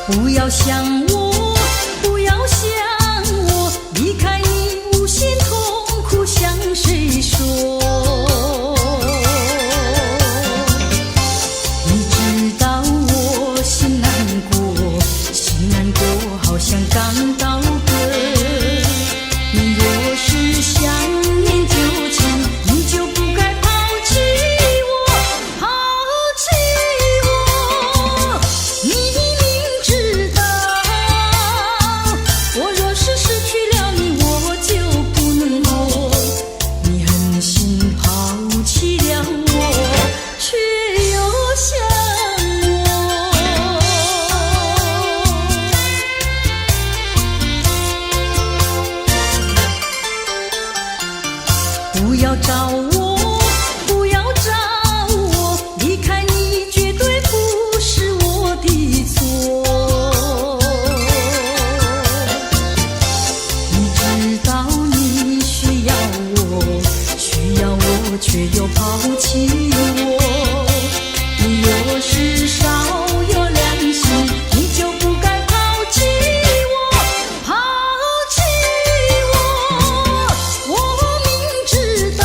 不要想我，不要想我，离开你无限痛苦向谁说？你知道我心难过，心难过好像刚到歌。你若是想念旧情，你就不该抛弃我，抛弃我。你明知道，我若是失去了你，我就不能活。你狠心抛弃了我，却又想我。不要找我，不要找我，离开你绝对不是我的错。你知道你需要我，需要我却又抛弃我。你若是少有良心，你就不该抛弃我，抛弃我。我明知道，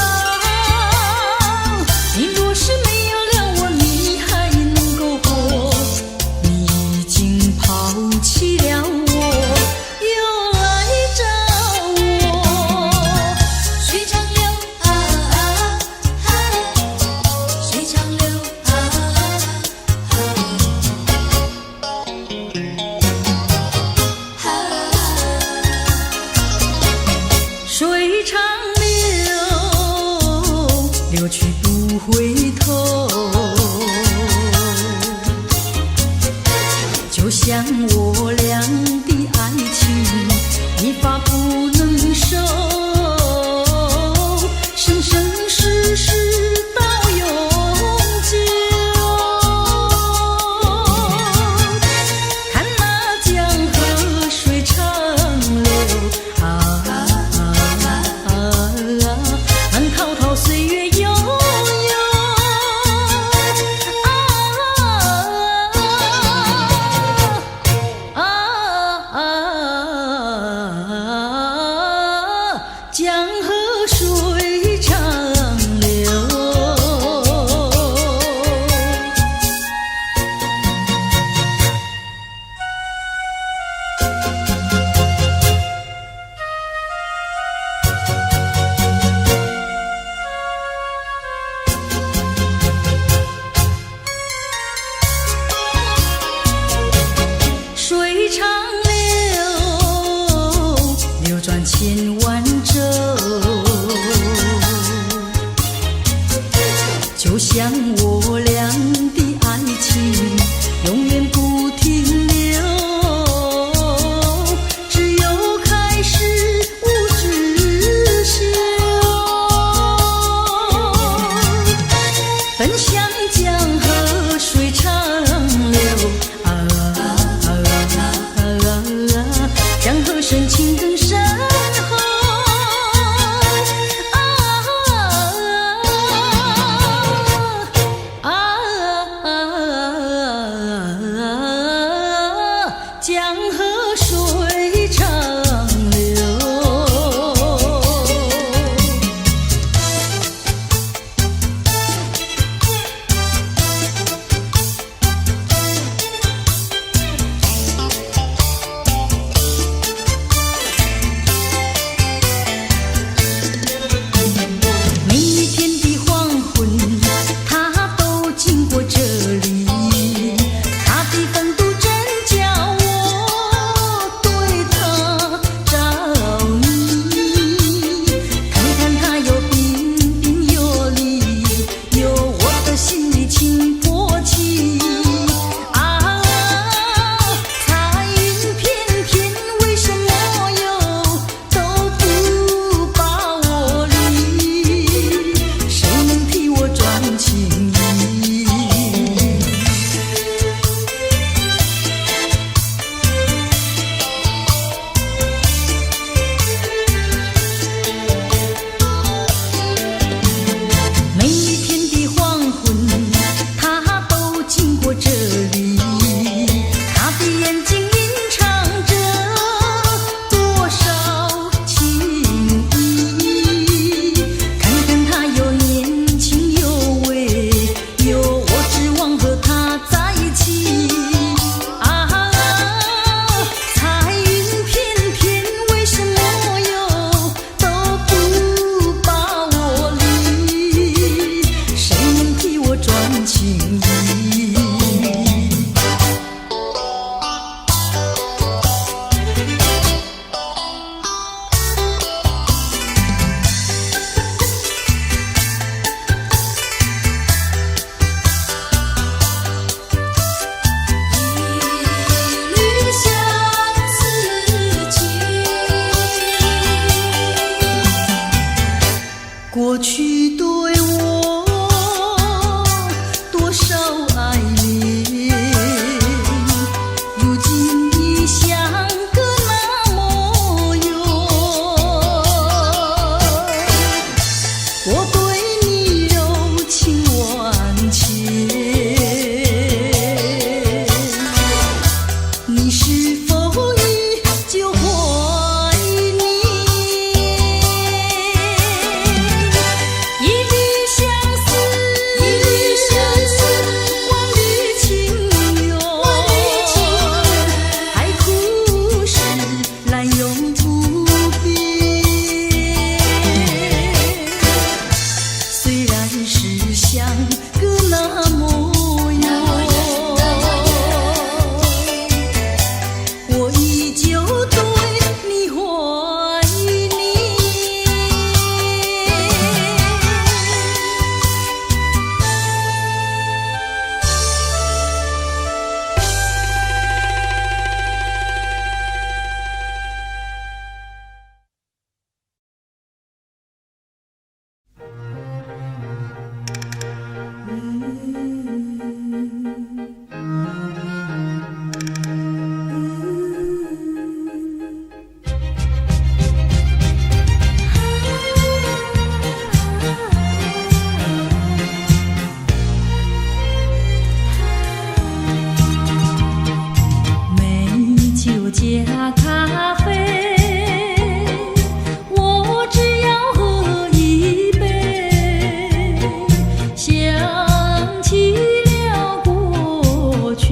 你若是没有了我，你还能够活。你已经抛弃了我，又来找我。水长流啊啊啊，水长流啊啊啊，水长流，流去不回头。就像我俩的爱情，一发不能收，生生世世到永久。看那江河水长流啊慢滔滔岁月悠悠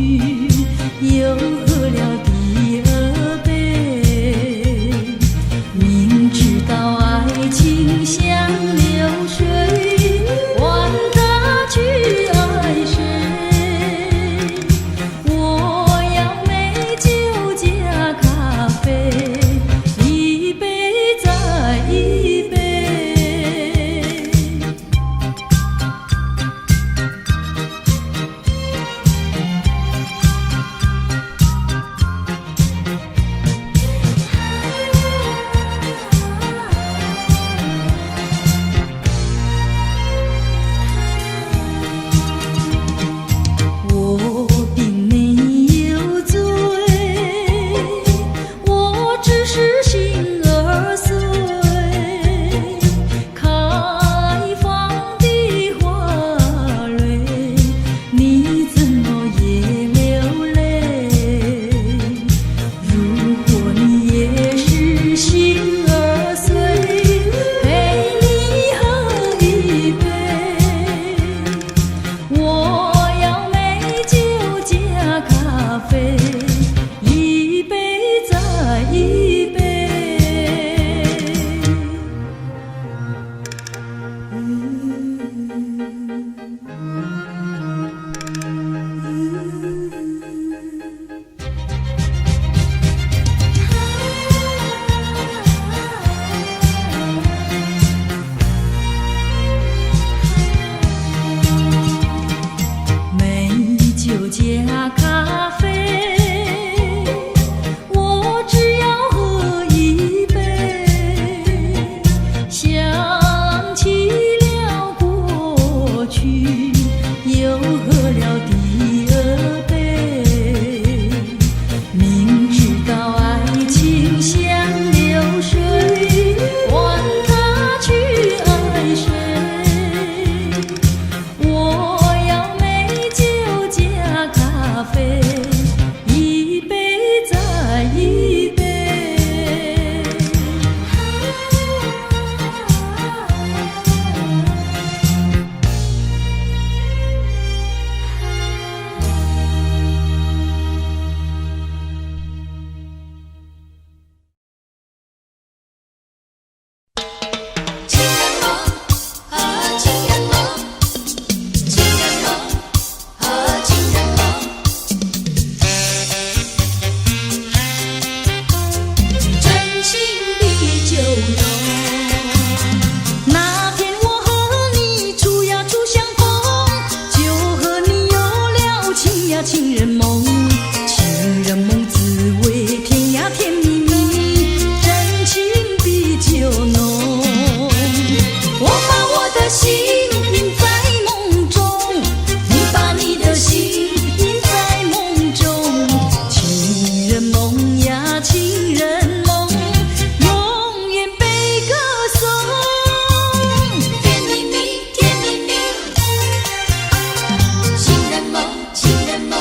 去，又喝了第二杯。明知道爱情像流水，管他去爱谁。我要美酒加咖啡，一杯再一杯。我并没有醉，我只是心儿碎。开放的花蕊，你怎么也流泪？如果你也是心儿碎，陪你喝一杯。我要美酒加咖啡，一杯再一杯。美酒加咖啡，我只要喝一杯。想起了过去，又喝了第二杯。明知道爱情像流水，管他去爱谁。我要美酒加咖啡，一杯再一杯。情人梦啊，情人梦，情人梦啊，情人梦，真情比酒浓。那天我和你初呀初相逢，就和你有了情呀情人梦。情人梦滋味甜呀甜蜜蜜，真情比酒浓。我把我的心印在梦中，你把你的心印在梦中。情人梦呀情人梦，永远被歌颂。甜蜜蜜，甜蜜蜜。情人梦，情人梦。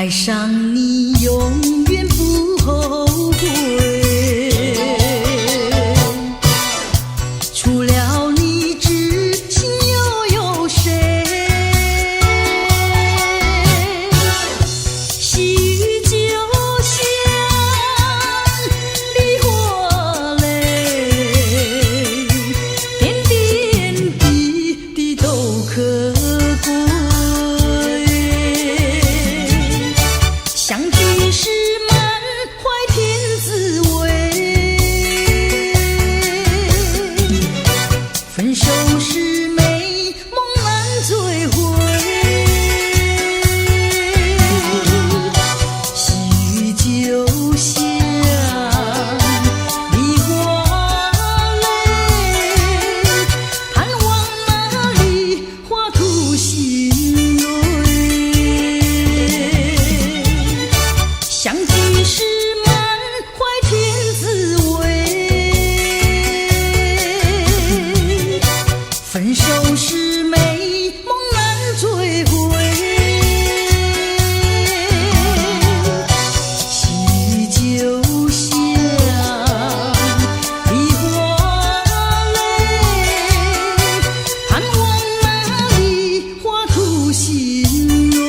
爱上你永远不后悔，除了你知心又有谁？细雨就像梨花泪，点点滴滴都可贵。相聚时满怀甜滋味，分手时美梦难追回。细雨就像梨花泪，盼望那梨花吐心蕊。相聚时满怀甜滋味，分手时美梦难追回。细雨就像梨花泪，盼望那梨花吐心蕊。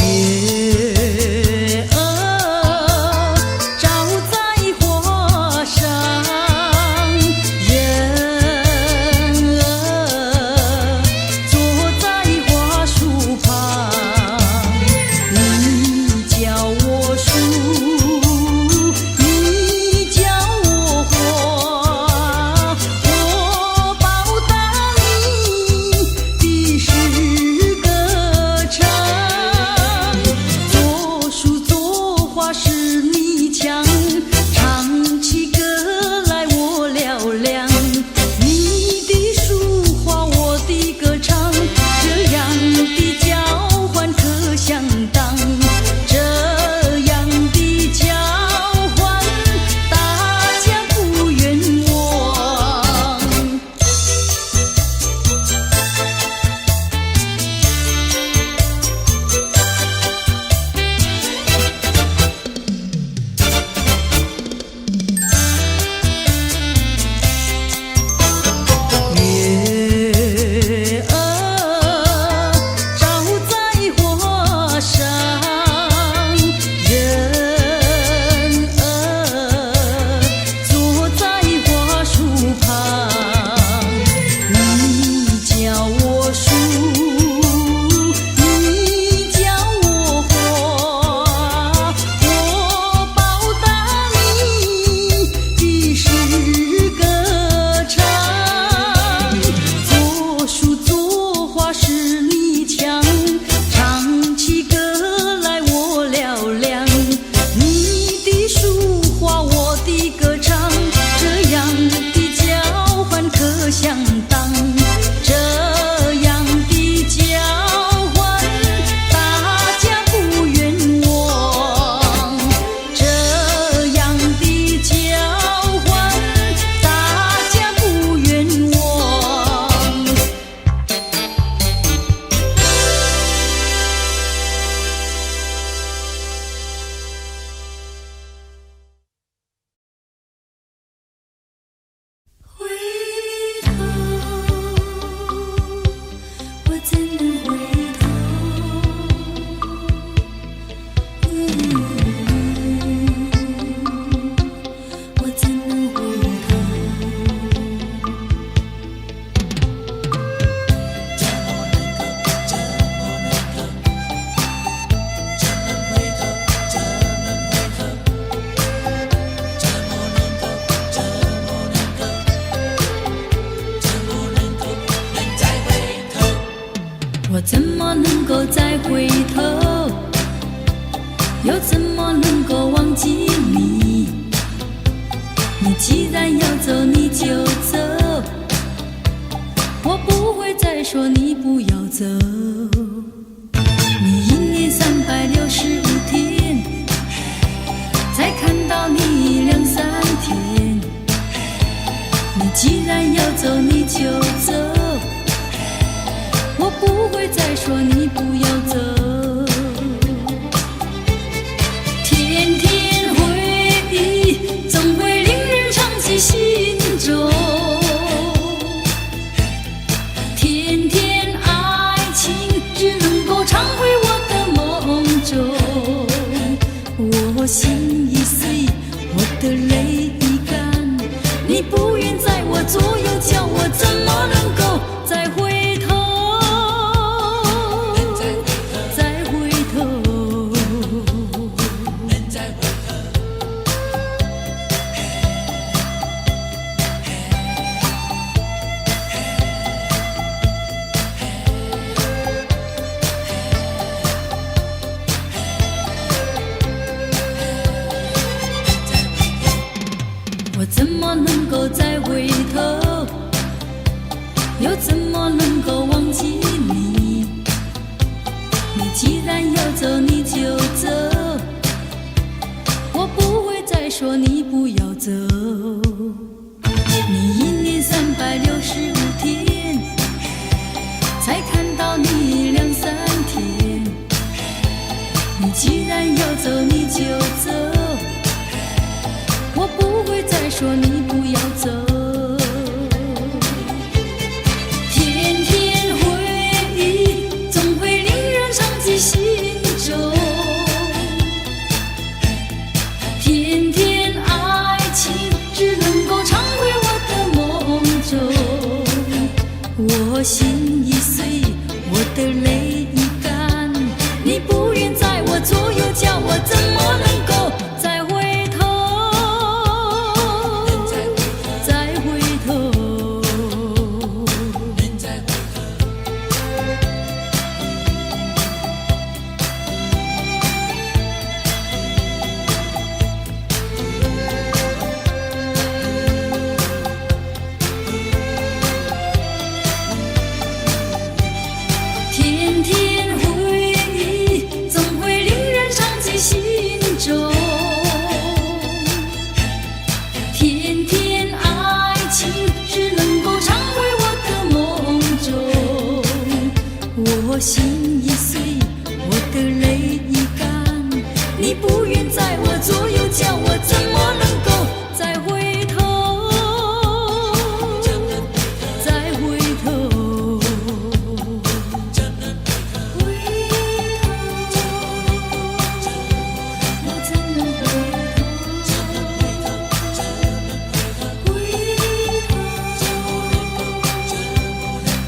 月儿照在花上，人儿坐在花树旁。你叫我树，你叫我花，我报答你的是歌唱。作树作花是你强，唱起歌来我嘹亮。你的书画我的歌唱，这样的交换可相当，这样的交换大家不冤枉。月儿照在花上，人儿坐在花树旁。你叫我树，你叫我花，我报答你的是歌唱。作树作花是你强，唱起歌来我嘹亮。你的书画我的歌唱，这样的交换可相当，这样的交换大家不冤枉，这样的交换大家不冤枉。回头，我怎能回头？我怎能回头？我怎么能够再回头？又怎么能够忘记你？你既然要走，你就走，我不会再说你不要走。既然要走你就走，我不会再说你不要走。天天回忆总会令人长记心中，天天爱情只能够常回我的梦中。我心已碎，我的泪已干，你不愿在我左右，叫我怎么能够再回头？再回头，我怎么能够再回头？又怎么能够忘记你？你既然要走你就走，我不会再说你不要走。你1年365天，才看到你2、3天。你既然要走你就走，我不会再说你不要走。天天回忆总会令人长记心中，天天爱情只能够常回我的梦中。我心已碎，我的泪已干，你不愿在我左右，叫我怎么能够再回头？再回头，天天回忆总会令人长记心中，天天爱情只能够常回我的梦中。我心已碎，我的泪已干，你不愿在我左右，叫我怎么能够再回头？再回头，回头，我怎能回头？回头，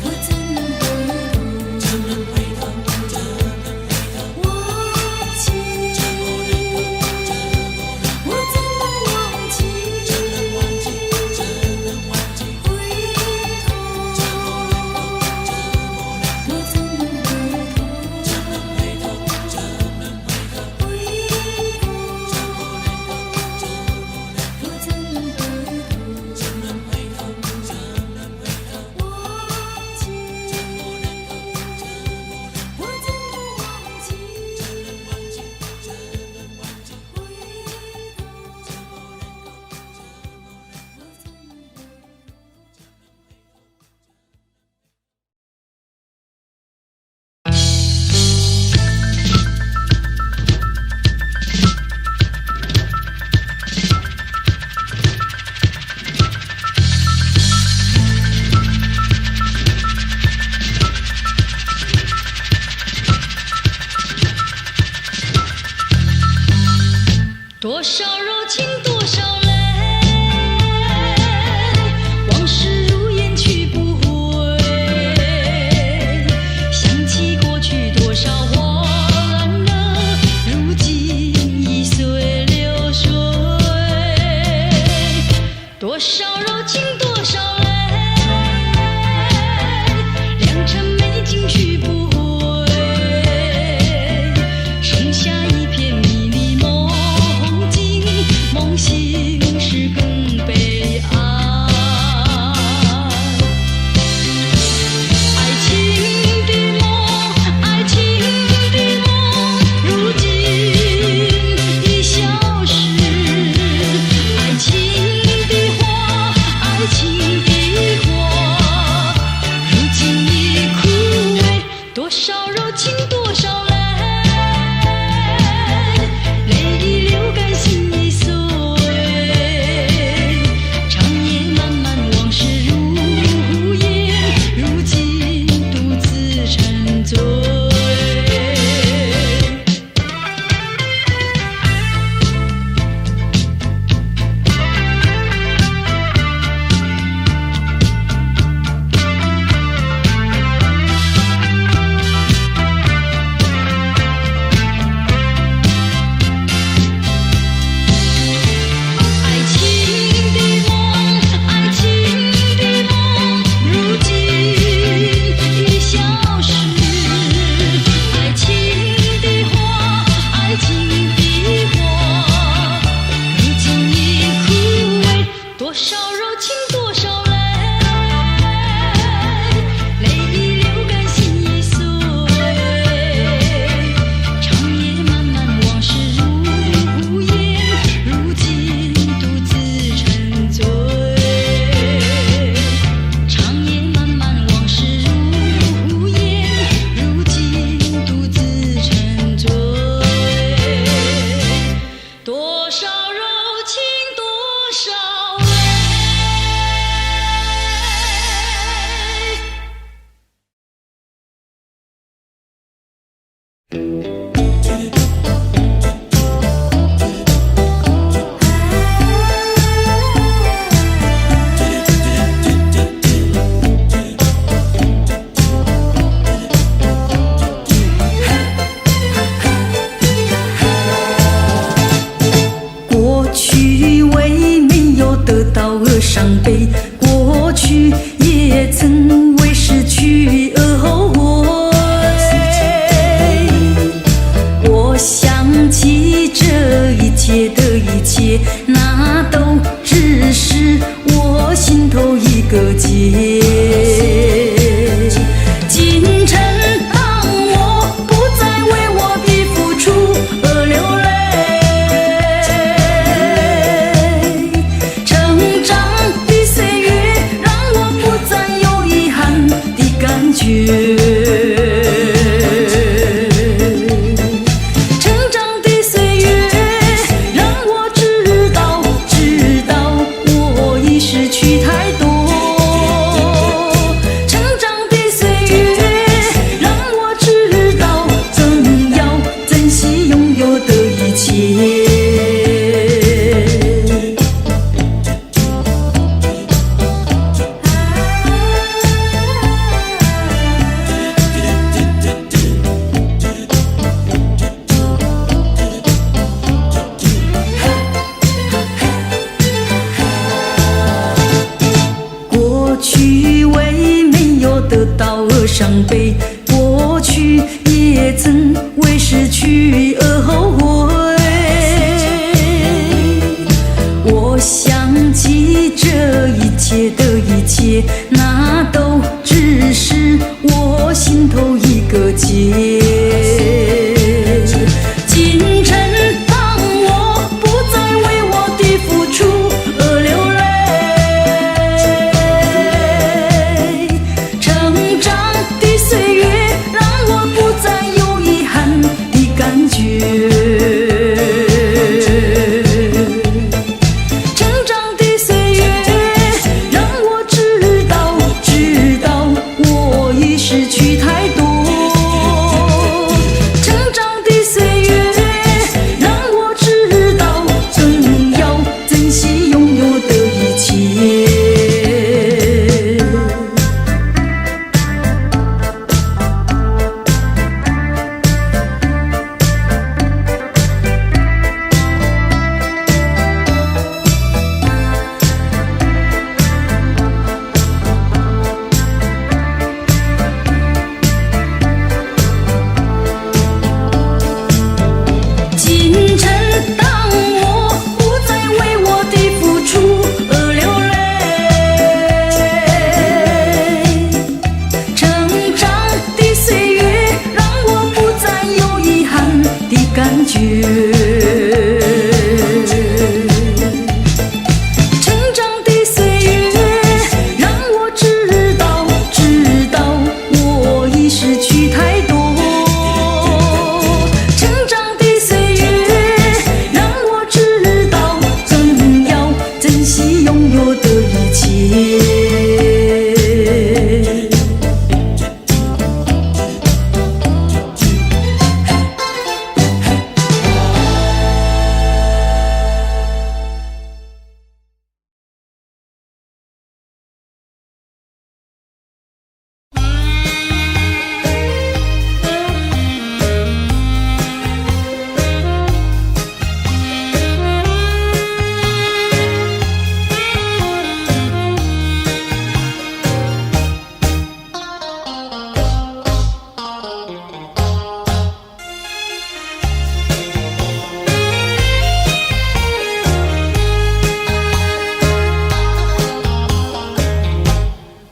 我怎能回头？伤悲，过去也曾为失去而后悔。我想起这一切的一切，那都只是我心头一个结。今晨当我不再为我的付出而流泪，成长的岁月让我不再有遗憾的感觉。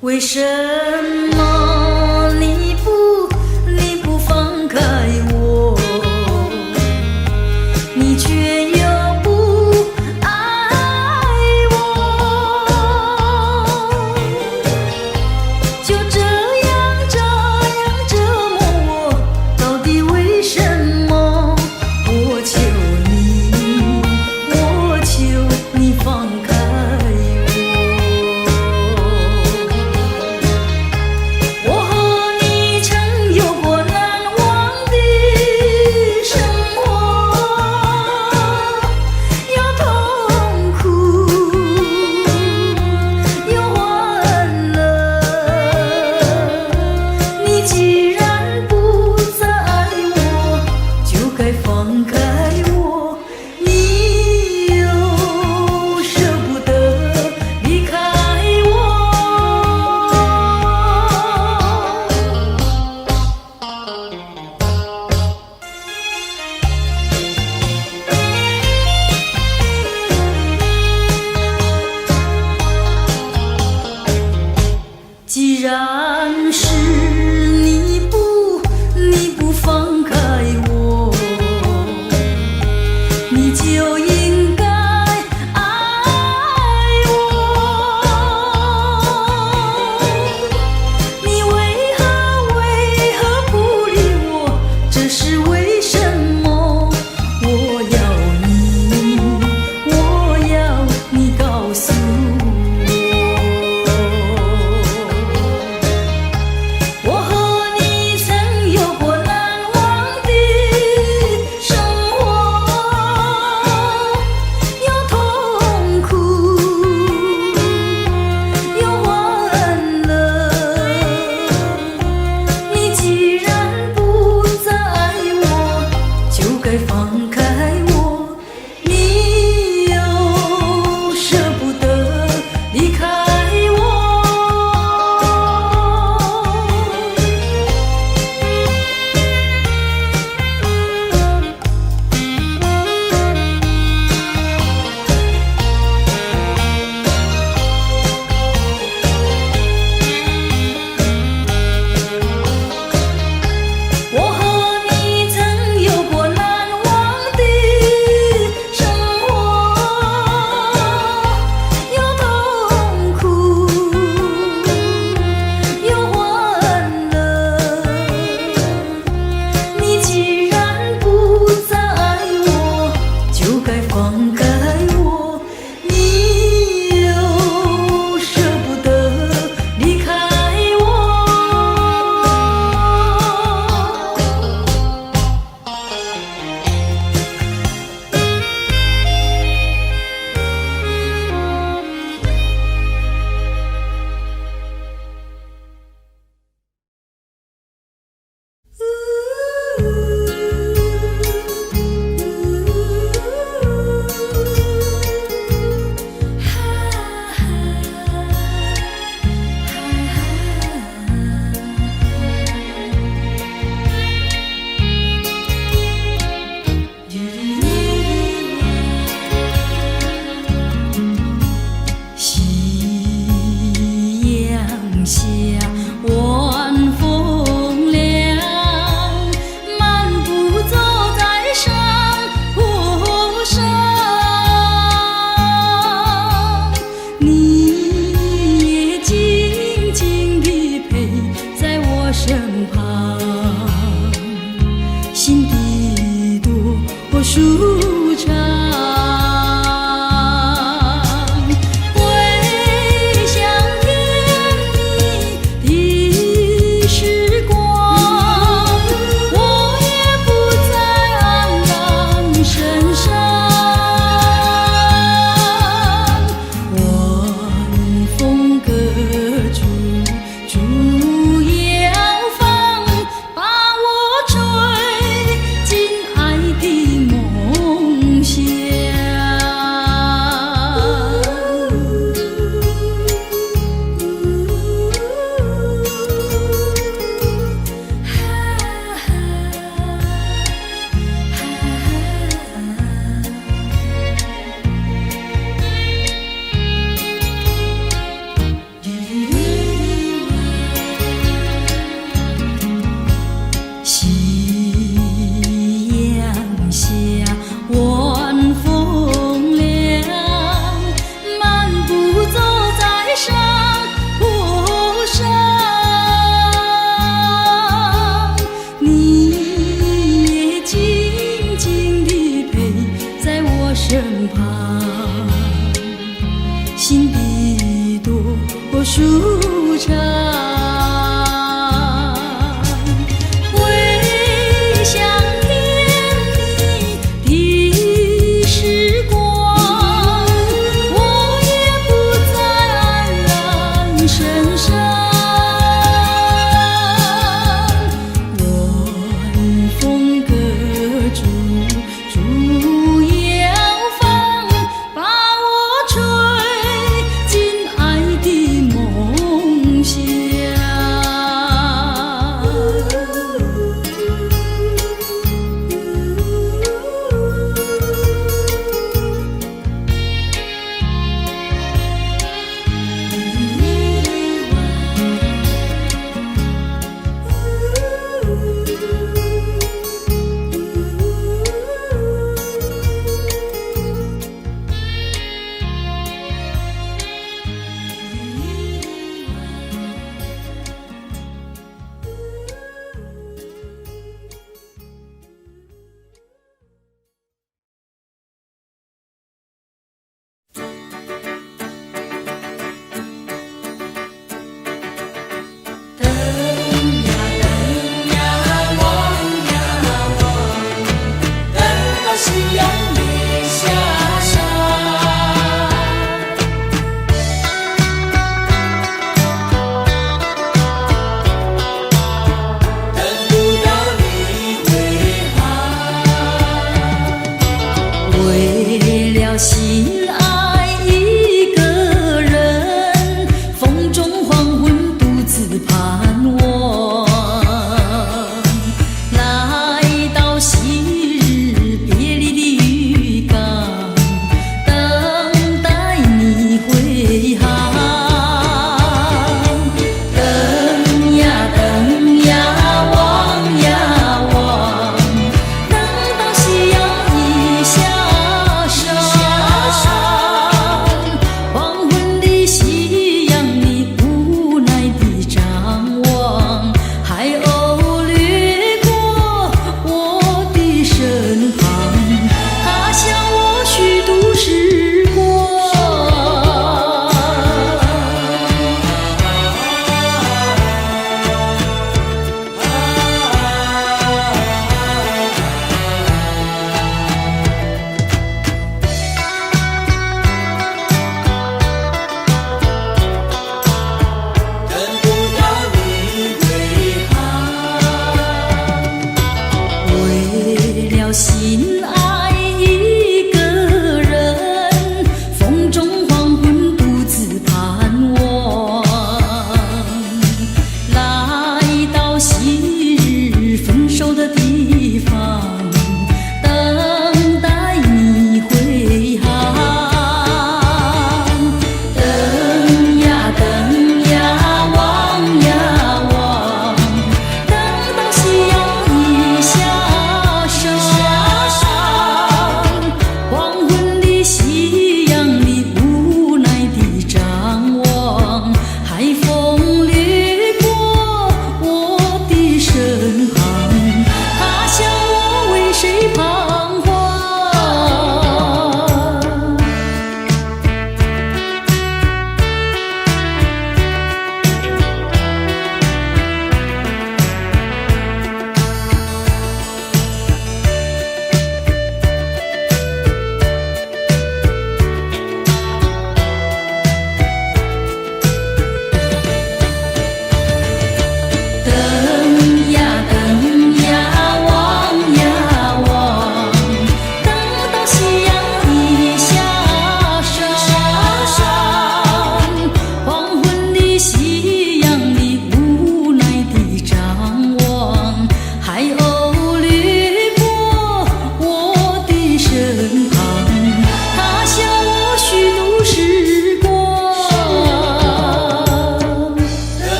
为什么你不放开我，你却又不爱我，就这样折磨我，到底为什么？我求你放开既然是你不放开我，你就应该爱我。你为何不理我？这是为什么？我要你告诉我。舒畅。回想念你的时光，我也不再黯然神伤。晚风隔竹，竹摇放，把我吹进爱的梦乡。等呀等呀，望呀望，等到夕阳已下山。等不到你归航，为了心爱一个人，风中黄昏独自盼望，来到昔日别离的渔港，等待你归航。等呀等呀，望呀望，等到夕阳已下山。黄昏的夕阳，你无奈地张望，还偶掠过我的身旁，他向我虚度时光。等不到你归航，为了心爱一个人，风中黄昏独自盼望，来到昔日分手的地方，等待你归航。等呀等呀，望呀望，等到夕阳已下山。黄昏的夕阳，你无奈地张望，海风掠过我的身旁，他向我为谁彷徨。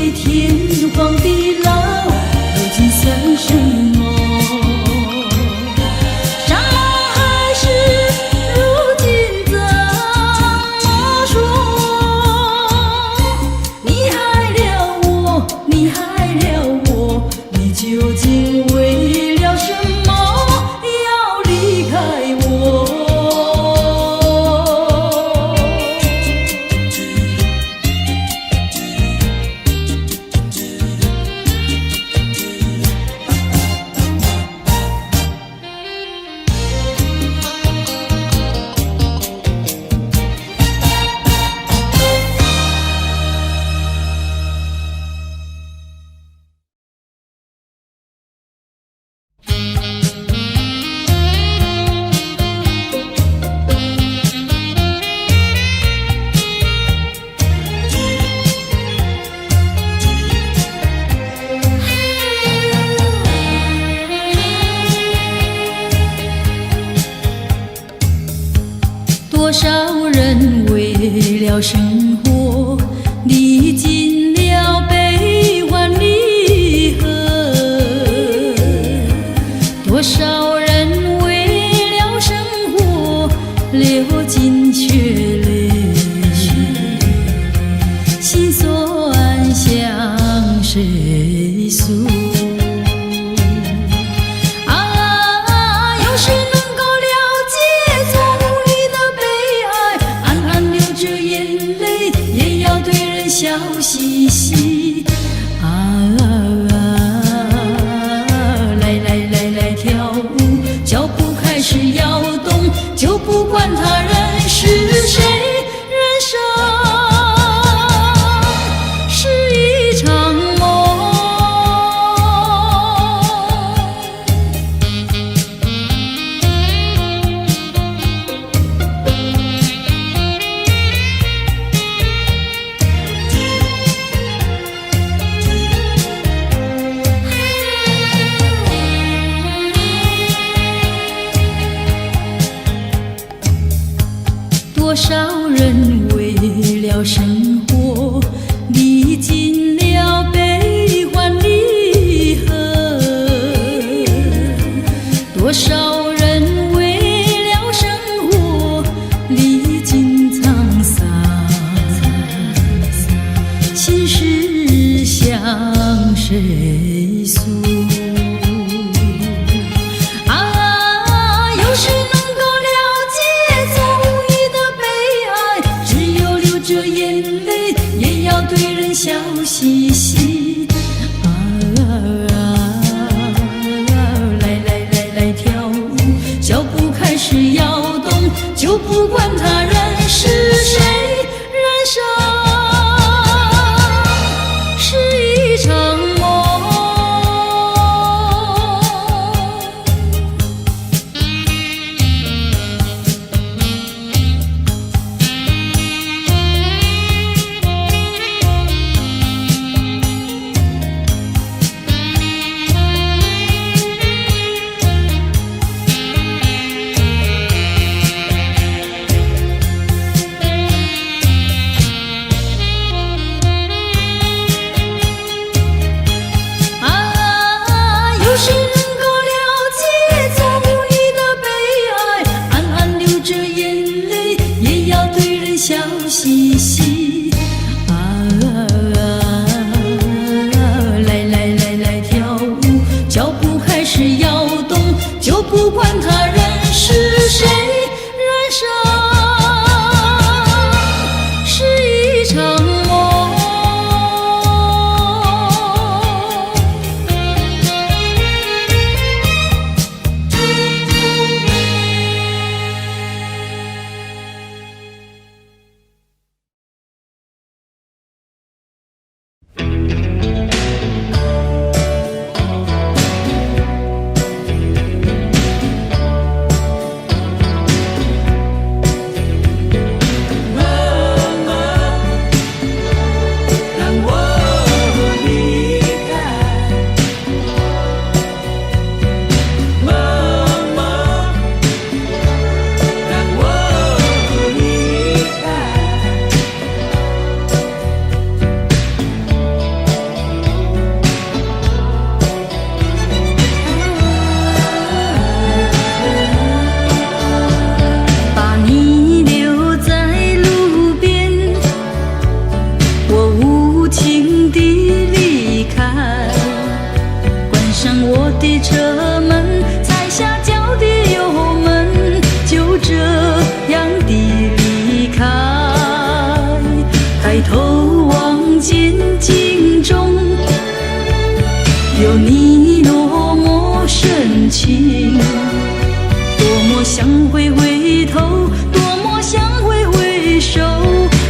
为天荒地老，如今算什么？什么还是如今怎么说？你害了我，你害了我，你究竟为了什么要离开我？多少人为了生活历尽了悲欢离合，多少人为了生活流尽血泪，心酸向谁诉？笑嘻嘻来跳舞，脚步开始摇动，就不管他人是谁，人生是一场梦。多少人为了生活历尽了悲欢离合，多少人为了生活历尽沧桑，心事向谁诉？有谁能够了解总这眼泪也要对人笑嘻嘻来跳舞，脚步开始摇动，就不管他人是谁，人生是一场梦。有你多么深情，多么想会回头，多么想会回首，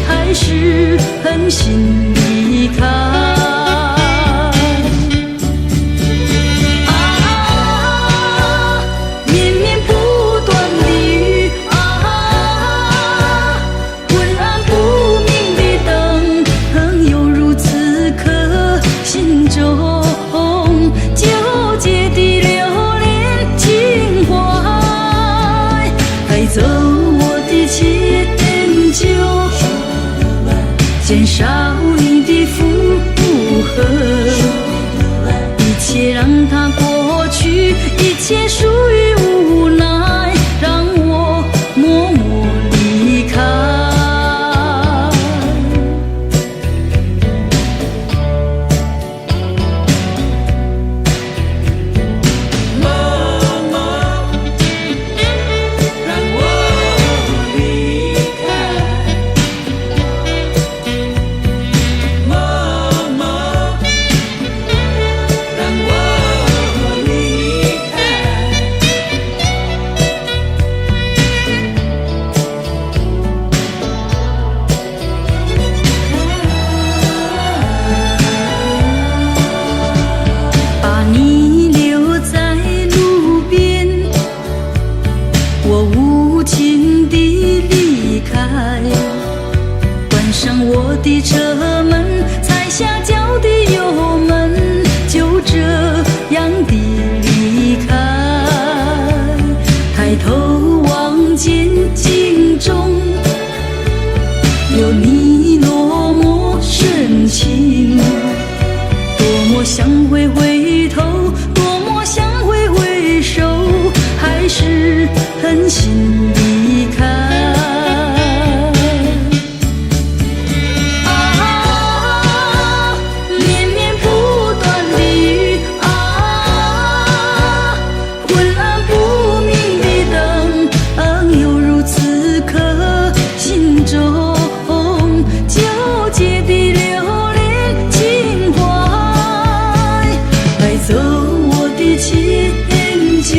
还是狠心离开。绵绵不断的雨昏暗不明的灯，犹如此刻心中纠结的留恋情怀，带走我的迁就，减少你的负荷，一切让它过去，一切属于无奈，让我默默离开。默默让我离开，默默让我离开。把你留在路边，我无情地离开，关上我的车门，踩下脚的油门，就这样的离开。抬头望见镜中有你多么深情，多么想会回头，多么想会回首，还是狠心离开。绵绵不断的雨昏暗不明的灯，犹如此刻心中纠结的留恋情怀，带走我的迁就，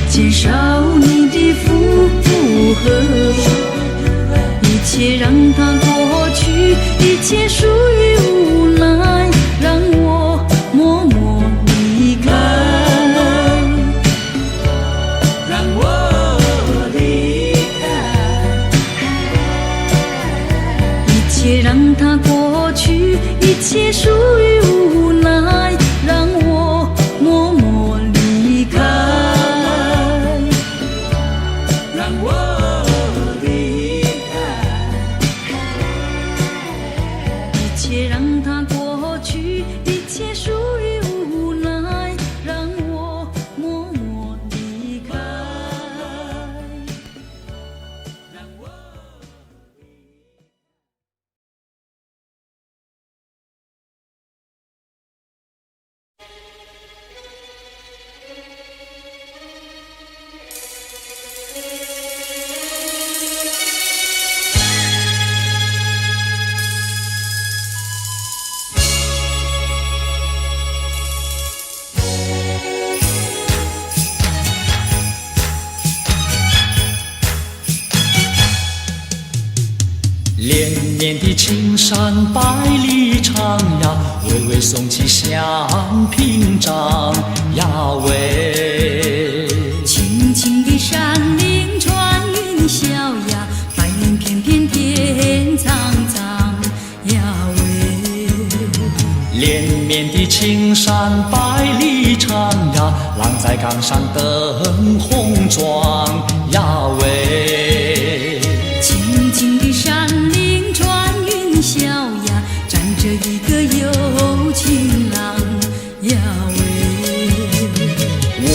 减少你的负荷，一切让它过去，一切属于无奈，让我默默离开。让我离开，一切让它过去，一切属于无奈，让我默默离开。让我离开，一切让它过去，一切属于无奈，让我默默离开。让我。连绵的青山百里长呀，巍巍耸起像屏障呀喂。青青的山岭穿云霄呀，白云片片天苍苍呀喂。连绵的青山百里长呀，浪在岗上灯红妆呀喂。青青的山岭穿云霄呀，站着一个有情郎呀喂。我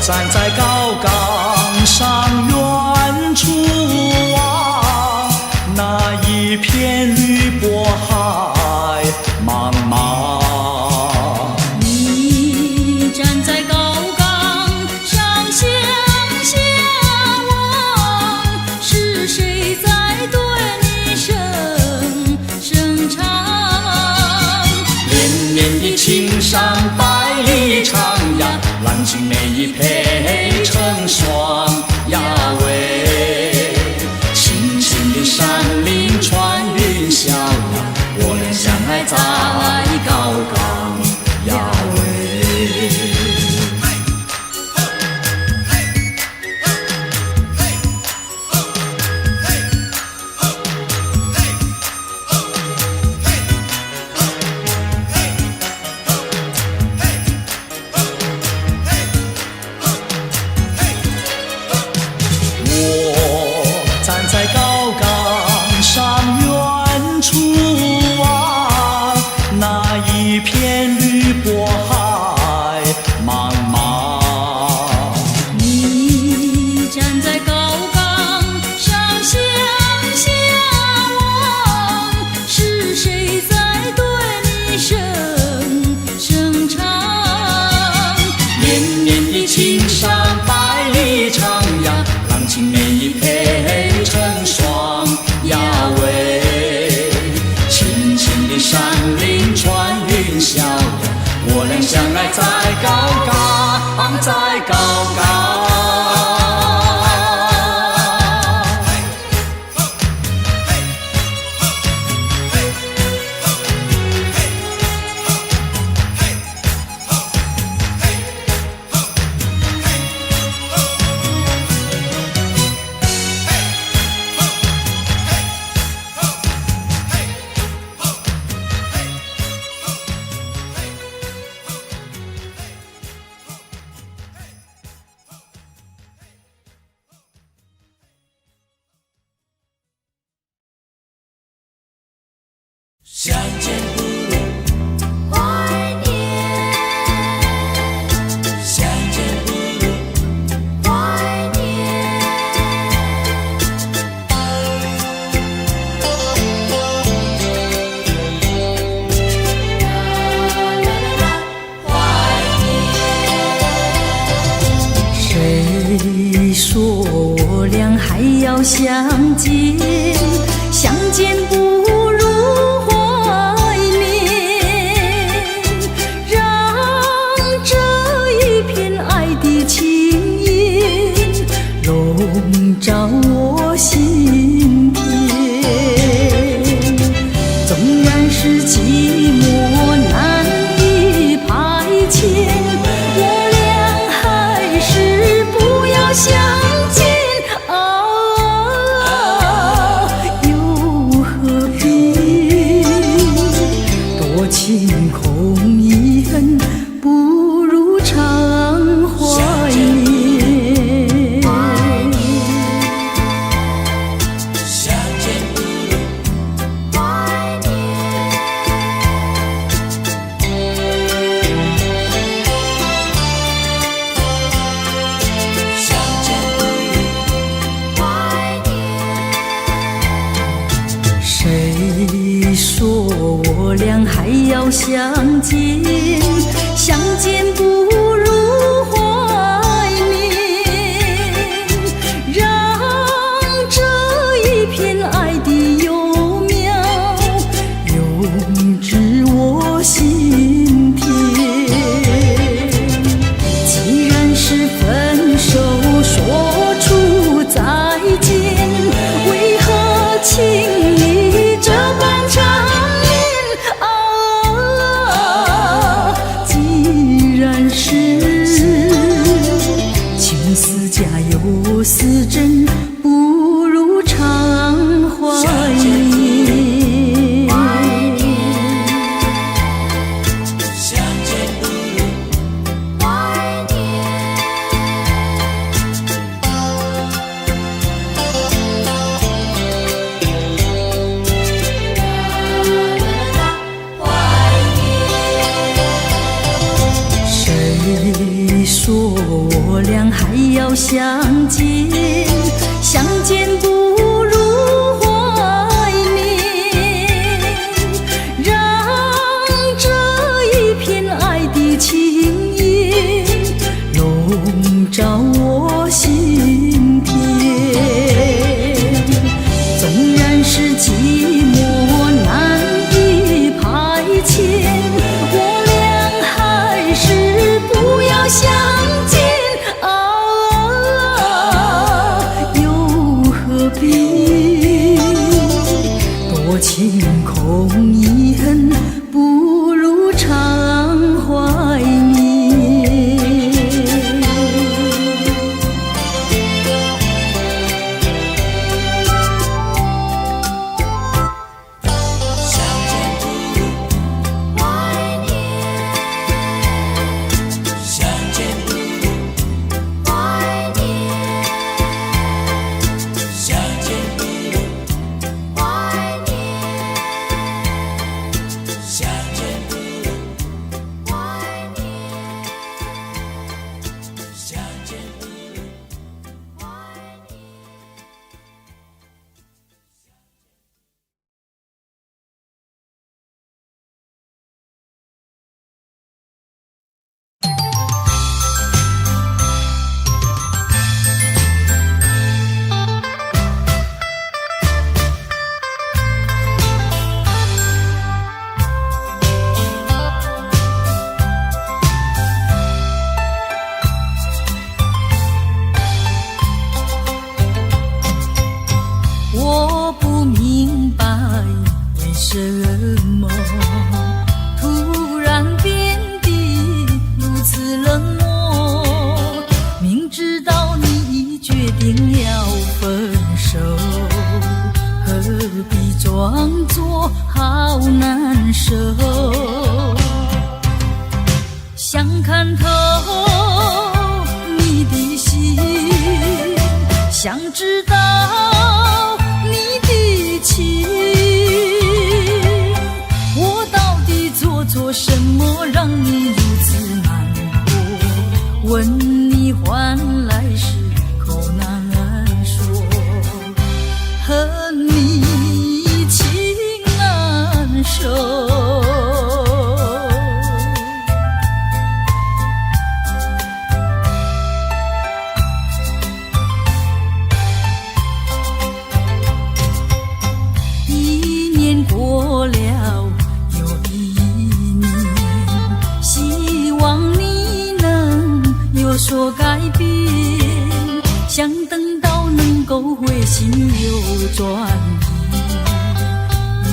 站在高岗上，远处望那一片绿波海茫茫。你站在高岗上向下望，是谁在对你声声唱？连绵的青山百里长呀，郎情妹意配成双呀喂。青青的山林穿云霄呀，我俩相爱在高岗呀喂。在高岗上远处啊，那一片绿波海茫茫。你站在高岗上向下望，是谁在对你声声唱？绵绵的青山百里长呀，郎情妹意配成双呀喂。青青的山林穿云霄呀，我俩相爱在高岗，在高岗。相见不如怀念，相见不如怀念。怀念。谁说我俩还要相见？相见不如怀念，让这一片爱的情意笼罩我心田。纵然是寂寞难以排遣，我俩还是不要相见啊！又何必多情空言，不如常怀念。相见不如怀念。相见不如怀念。谁说我俩还要相见？相见不如怀念，让这一片爱的幼苗永植我心田。既然是分手，说出再见，为何情意这般长远啊？既然是情丝假又似真，不如常怀念。相见不如怀念。怀念。谁说我俩还要相见？相见不如怀念，让这一片爱的情意笼罩我心田。纵然是寂寞难以排遣，我装作好难受。想看透你的心，想知道你的情，我到底做错什么让你如此难过？问你换来时口难说，和你情难守。过了又一年，希望你能有所改变，想等到能够回心又转意，与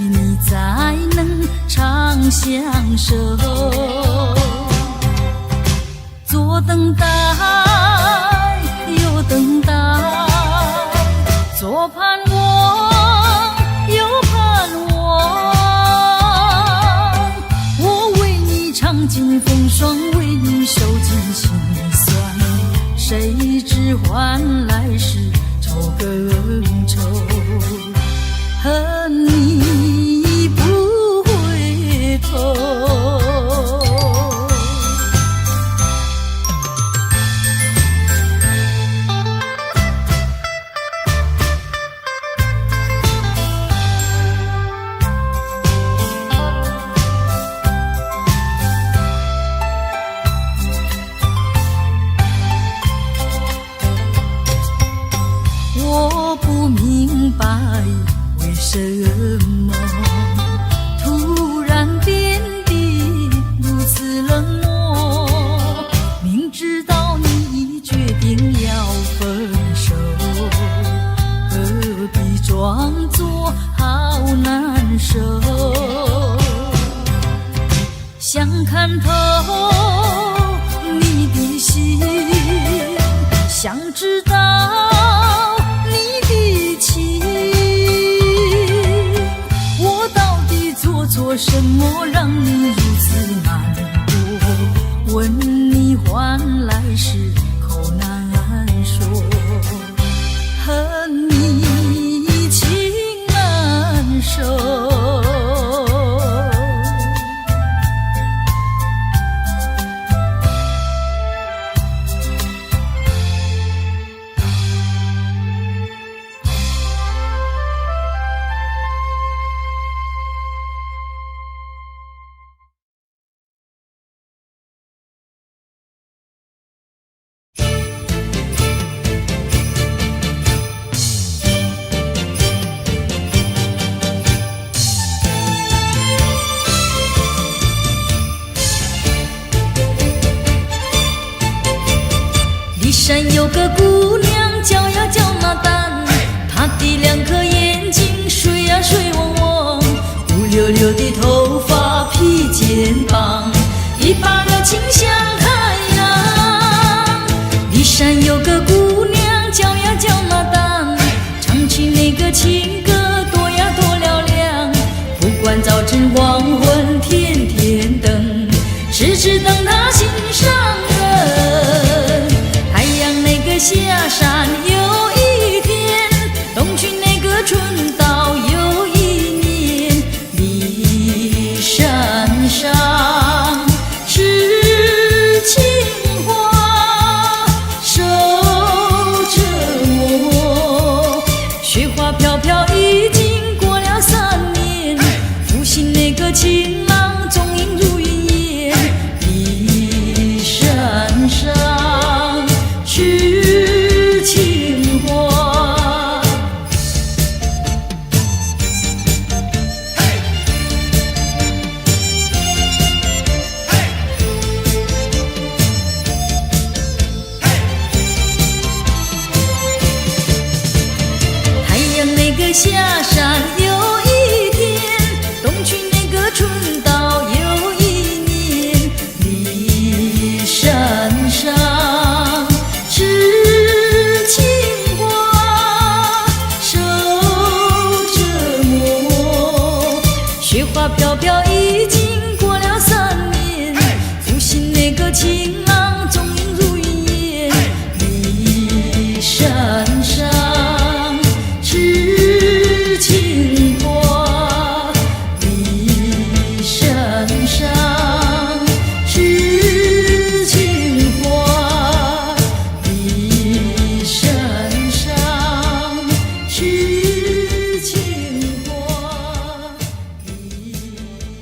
你再能长相守。左等待右等待，左盼望右盼望，我为你尝尽风霜，为你受尽辛酸，谁知换来是愁更愁，和你不回头。我不明白为什么突然变得如此冷漠，明知道你已决定要分手，何必装作好难受？想看透你的心，想知道做什么让你如此难过？问你换来时口难说，和你情难守。骊山有个姑娘叫呀叫那丹，她的两颗眼睛水呀水汪汪，乌溜溜的头发披肩膀，一把热情像太阳。骊山有个姑娘叫呀叫那丹，唱起那个情歌多呀多嘹亮，不管早晨黄昏天天等，痴痴等她心上人。太阳那个下山又一天，东去那个春到又一年，骊山上痴情花守着我，雪花飘飘已经过了3年，负心那个情郎踪影如云烟，骊山上痴情花。太阳那个下山又一天，东去那个春到又一年，骊山上痴情花守着我。情郎终应如云烟，离山上痴情花，离山上痴情花，离山上痴情花，离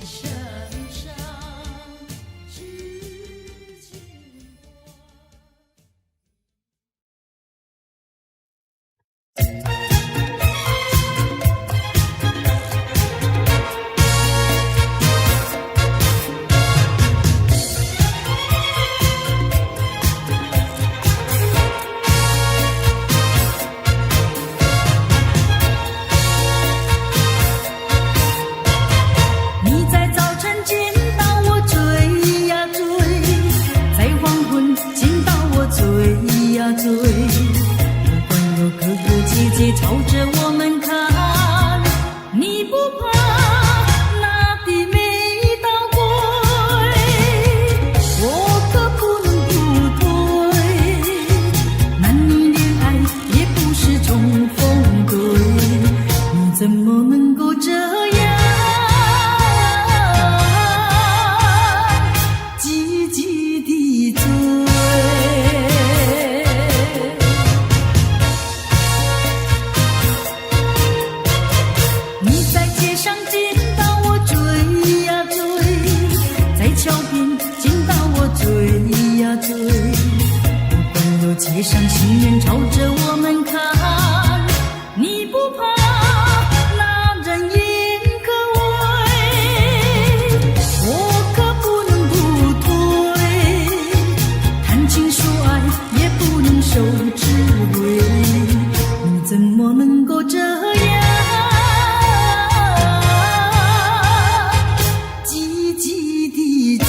山上痴情你在早晨见到我追呀追，在黄昏见到我追呀追。不管有哥哥姐姐朝着我们看，你不怕那弟妹倒归，我可不能不退。男女恋爱也不是重逢对，你怎么能够这样？急急地追，你在街上见到我追呀追，在桥边见到我追呀追。不管有街上行人朝着我们看，你不怕那人言可畏，我可不能不退。谈情说爱也不能受指挥，你怎么能够这样急急地追？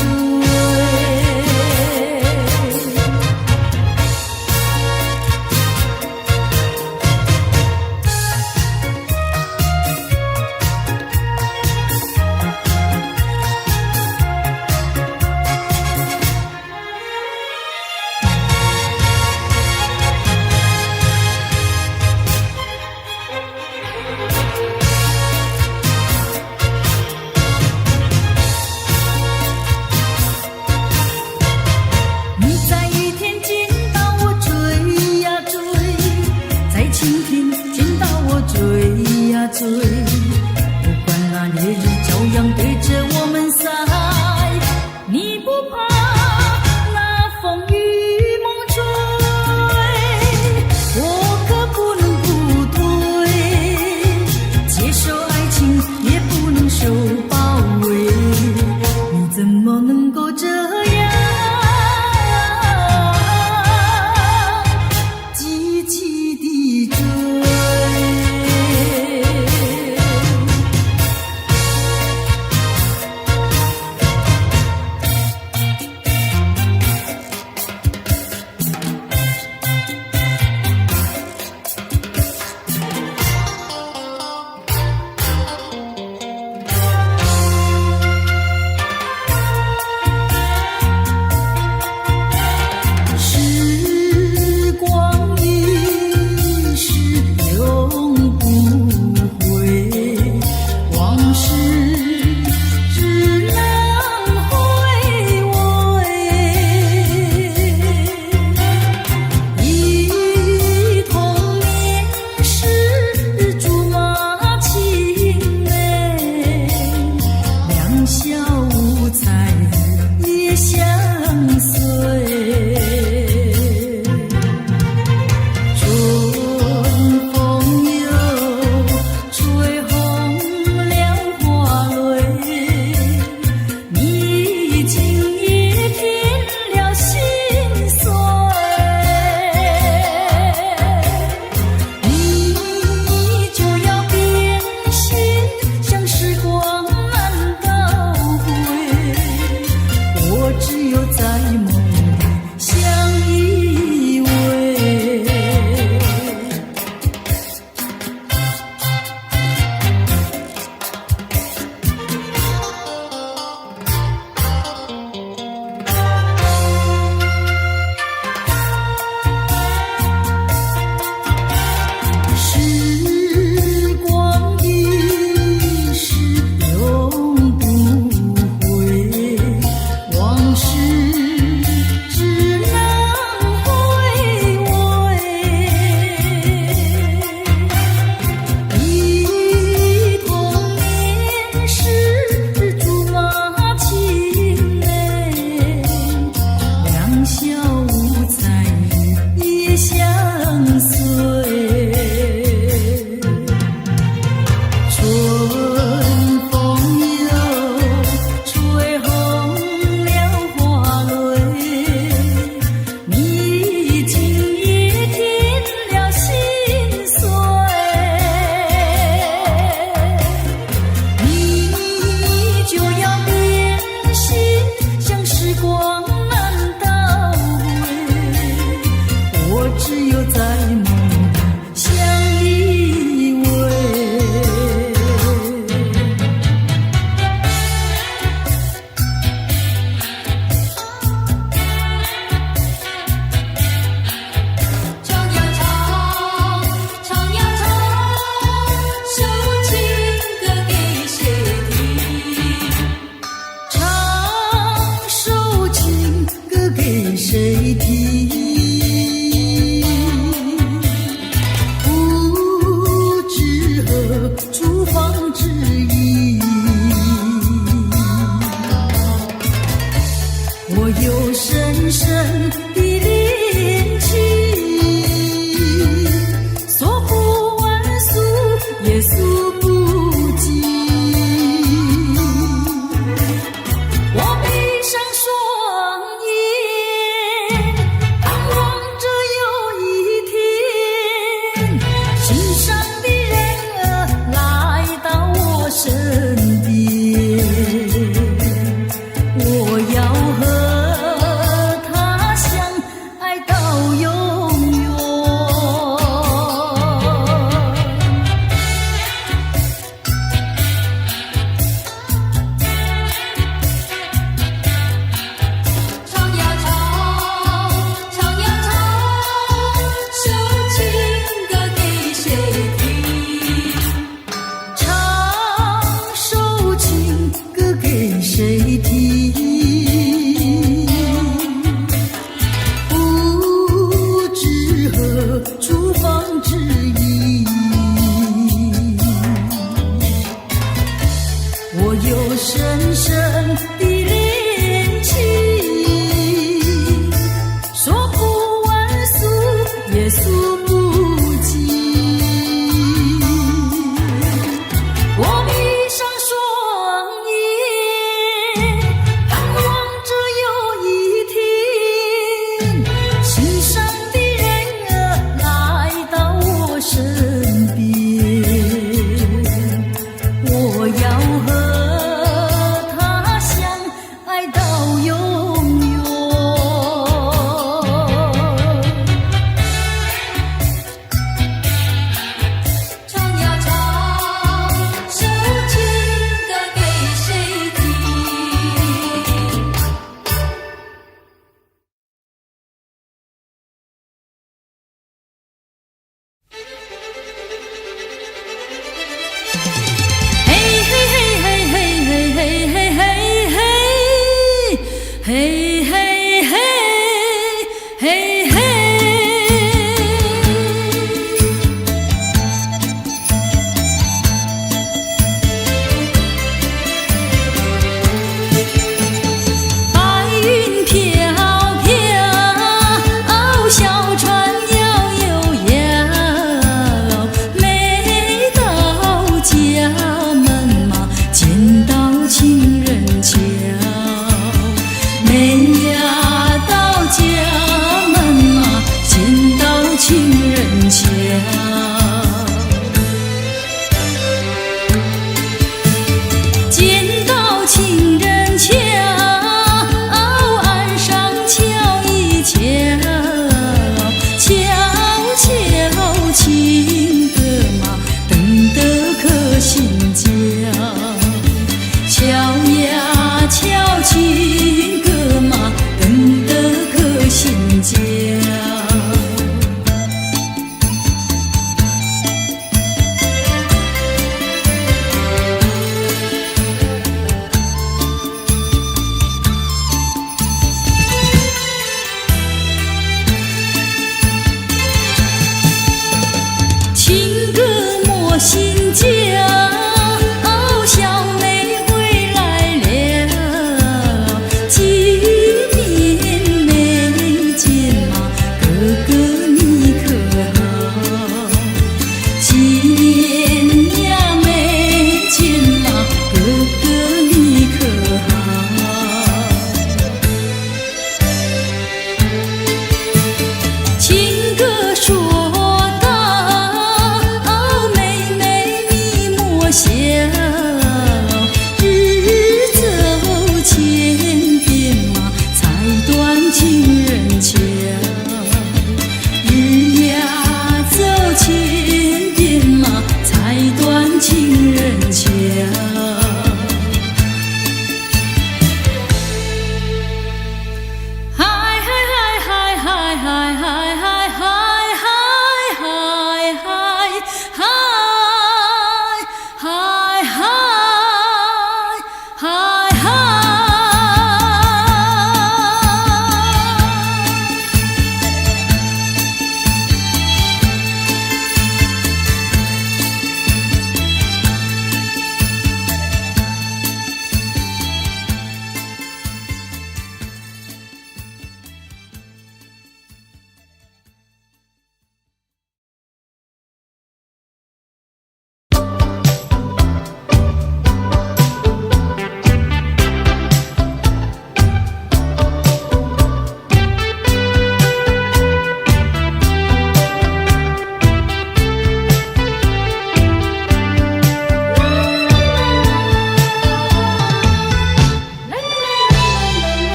的恋情，说不完诉也诉不尽。我闭上双眼，盼望着有一天，心上的人儿来到我身边，我要和他相爱到永远。唱呀唱，唱呀唱，首情歌给谁听？唱首情歌给谁听？不知何处方知音。我有深深的恋情，说不完诉也诉不尽。我闭上双眼，盼望着有一天，心上的人儿来到我身边，我要和他相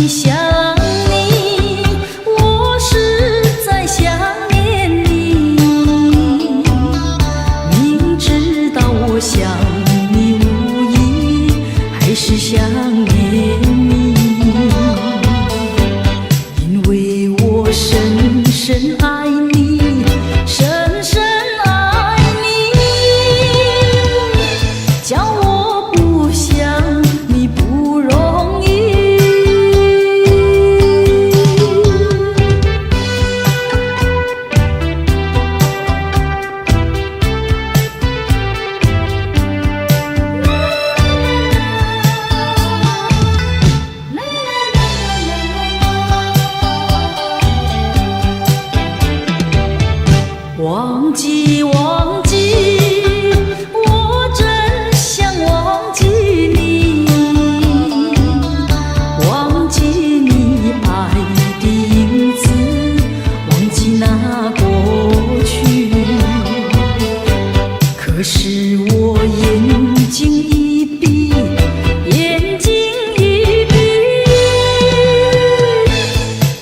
想你，我实在想念你。明知道我想你无益，还是想念你。因为我深深爱你，深深爱你，叫我不想你不容易。忘记忘记，我真想忘记你，忘记你爱的影子，忘记那过去。可是我眼睛一闭，眼睛一闭，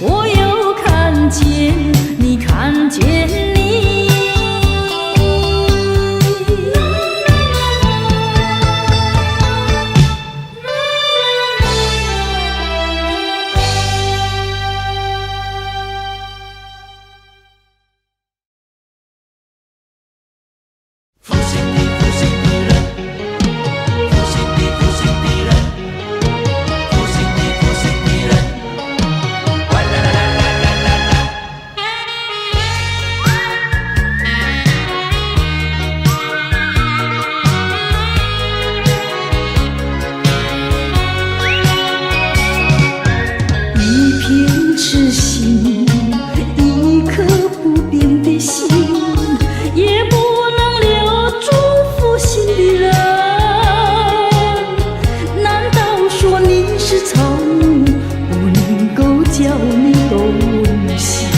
我又看见你，看见你。负心的人，负心的人，负心的人，哇啦啦啦啦啦啦！一片痴心，一颗不变的心，也不能留住负心的人。难道说你是草木，不能够叫你动心？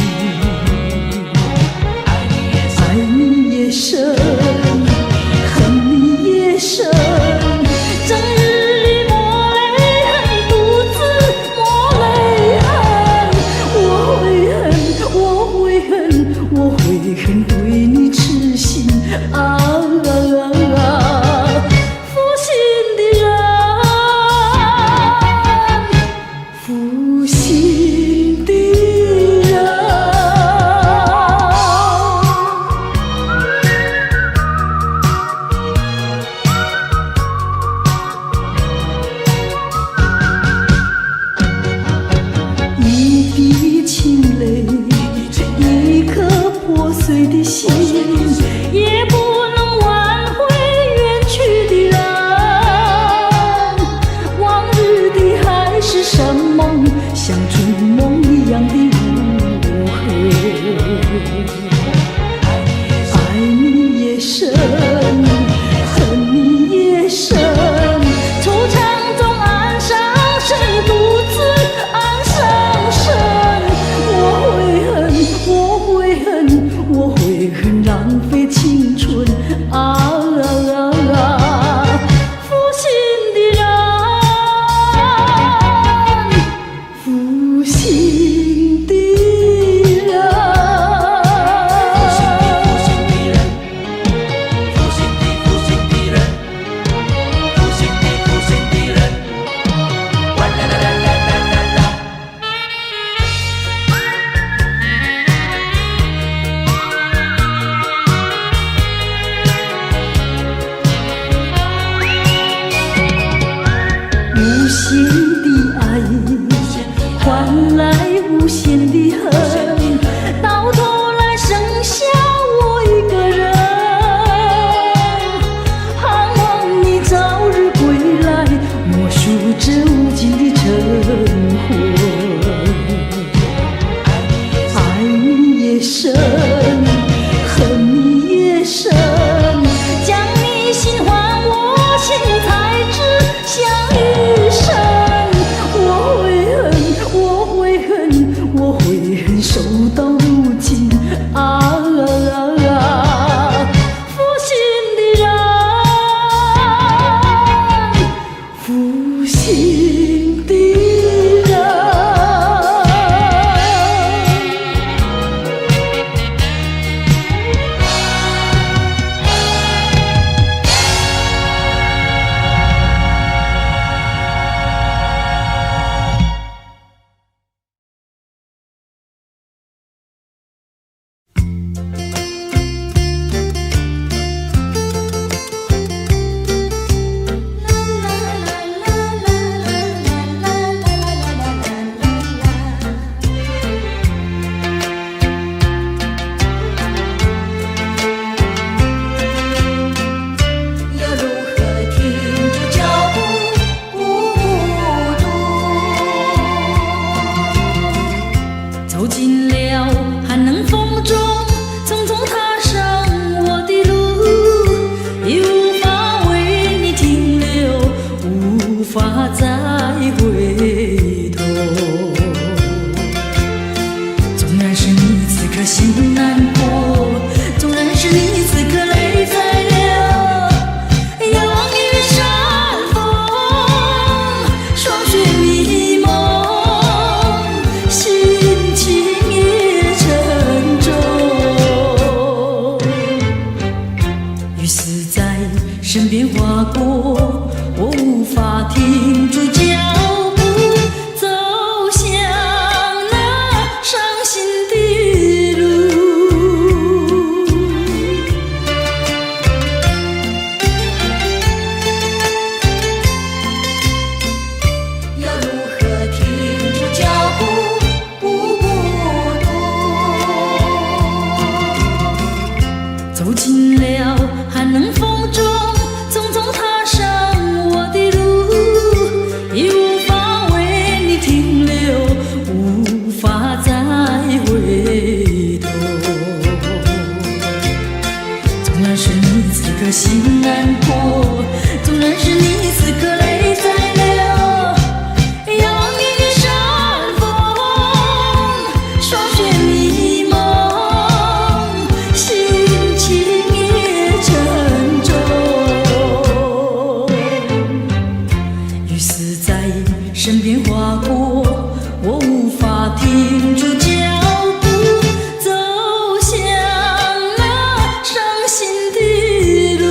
爱你也深，恨你也深，整日里抹泪痕，独自抹泪痕。我会恨，我会恨，我会恨对你痴心啊！负心的人，负心的人。一滴清泪，一颗破碎的心，也不能挽回远去的人。往日的海誓山盟，像春梦一样的无悔。爱你也深，恨你也深，惆怅中暗伤神，独自暗伤神。我会恨，我会恨，我会恨浪费青春啊！负心的人，负心的人。负心的人，负是在身边划过，我无法停住脚步，走向那伤心的路。要如何停住脚步，不孤独？走进了寒冷风中，匆匆踏上我的路，已无法为你停留，无法再回头。纵然是你此刻心难过，纵然是你此刻泪在流，仰望你的山峰，霜雪迷蒙，心情也沉重。雨丝在身边划过，我无法停住脚步，走向那伤心的路。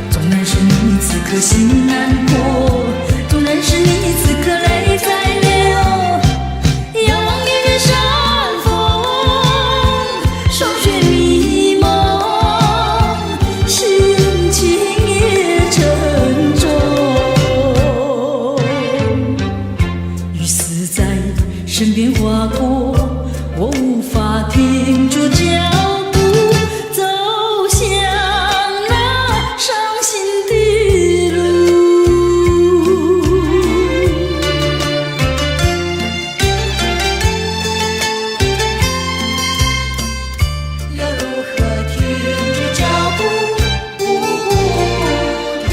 纵然是你此刻心难过，纵然是你此刻泪在流，仰望你的山峰，霜雪迷蒙，心情也沉重。雨丝在身边划过，我无法停住脚步，走向那伤心的路。要如何停住脚步，不孤独？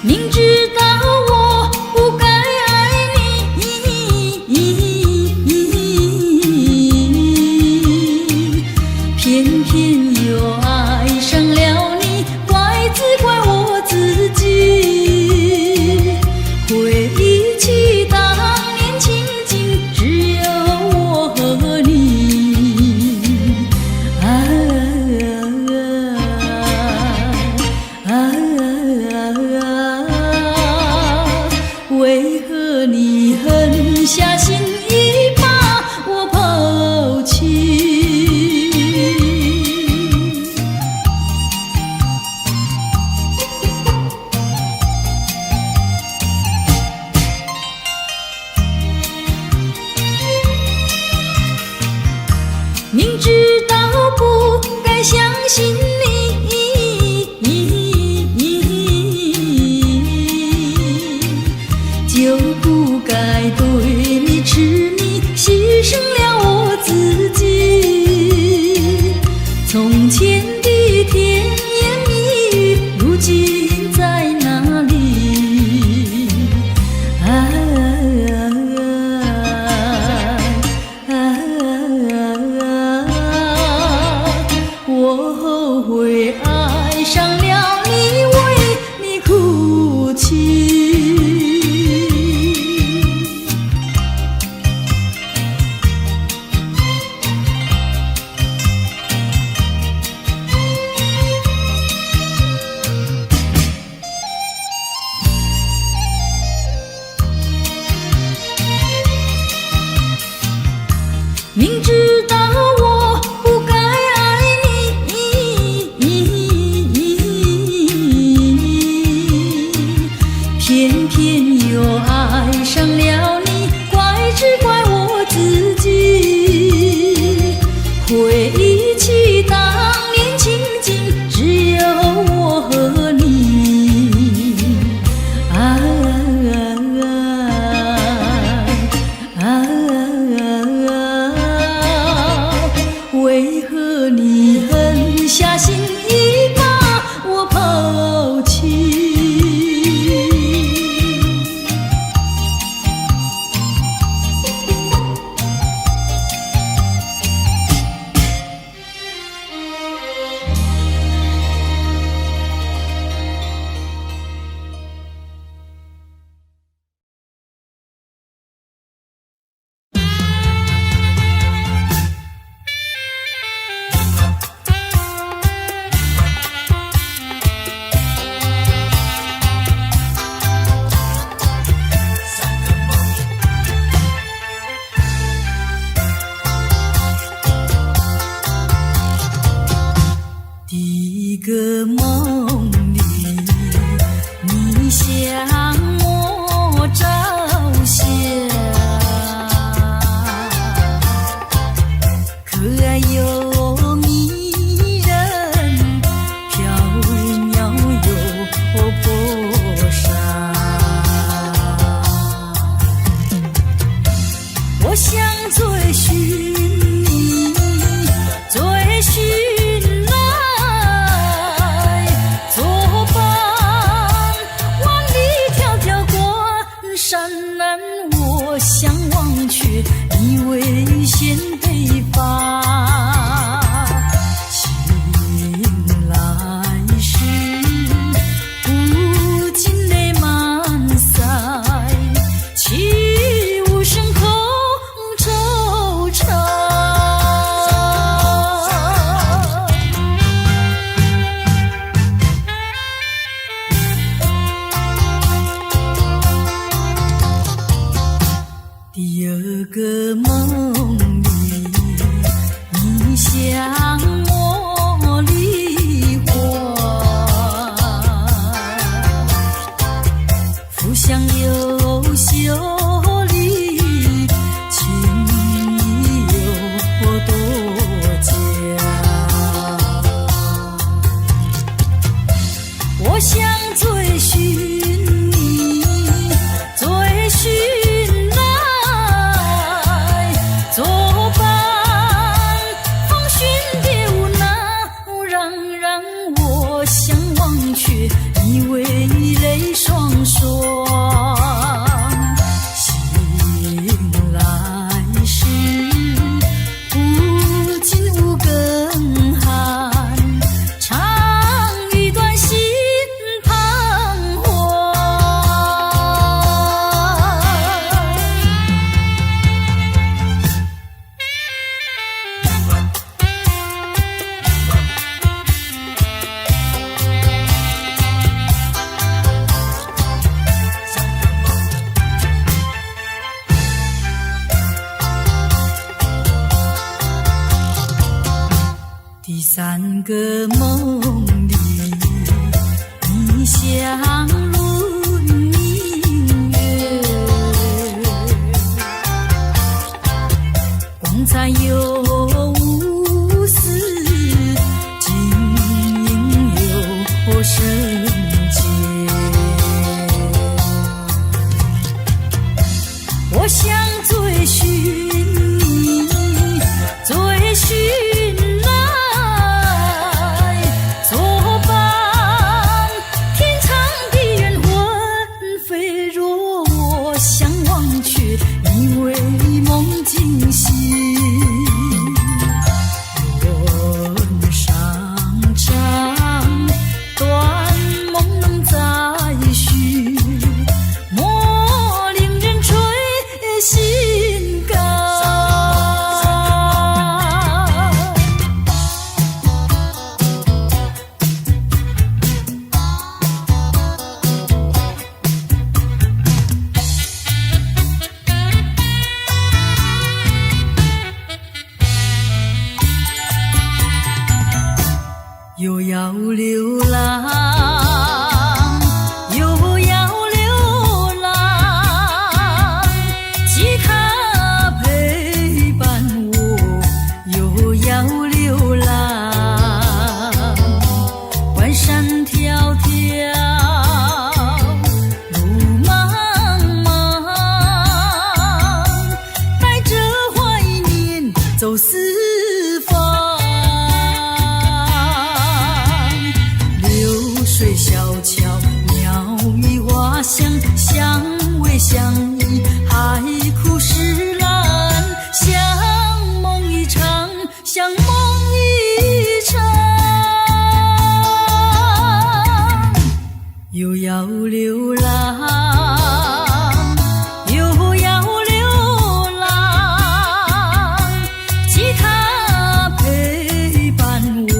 明知道我不该爱你，偏偏又爱上了你，怪只怪我自己。回忆起当年情景，只有我和你。为何你狠下心意把我抛弃？明知道不该相信你，就不该对你痴迷，牺牲了我自己。从前的甜言蜜语，如今在哪里？我后悔爱上了你，为你哭泣。明知道我不该爱你，偏偏又爱上了你，怪只怪我自己。回忆起当年情景，只有我和你。向我照下，可爱又迷人，飘渺又波闪。我想追寻你，追寻来作伴，万里迢迢关山难，我向往去，你危险北伐。醒来时，无尽泪满腮，泣无声空惆怅。第二个梦里，你向我梨花，浮香又秀丽，情意有多佳。我想追寻你，追寻作伴，风寻别无恼，让我向往去，你为泪双双。醒来时，无尽无更寒，唱一段心彷徨。第三个梦里，你像轮明月，光彩又无私，晶莹又圣洁。我想追寻你，追寻你为梦惊醒，人上场，断梦能再续，莫令人垂心肝。又要流浪，又要流浪，吉他陪伴我，又要流浪，关山迢迢，路茫茫，带着怀念走四方。水小桥，鸟语花香，相偎相依，海枯石烂，像梦一场，像梦一场。又要流浪，又要流浪，吉他陪伴我，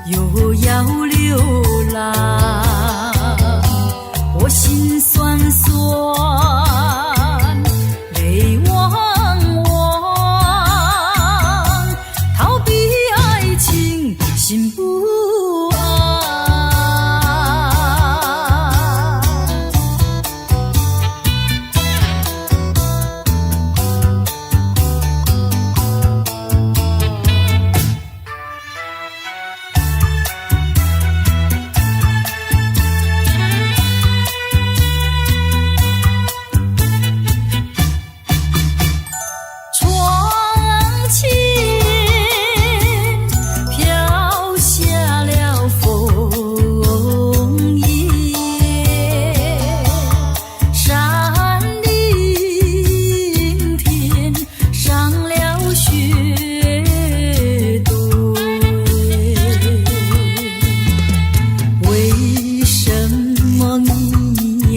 又要流浪。我心酸酸，泪汪汪，逃避爱情，心不安。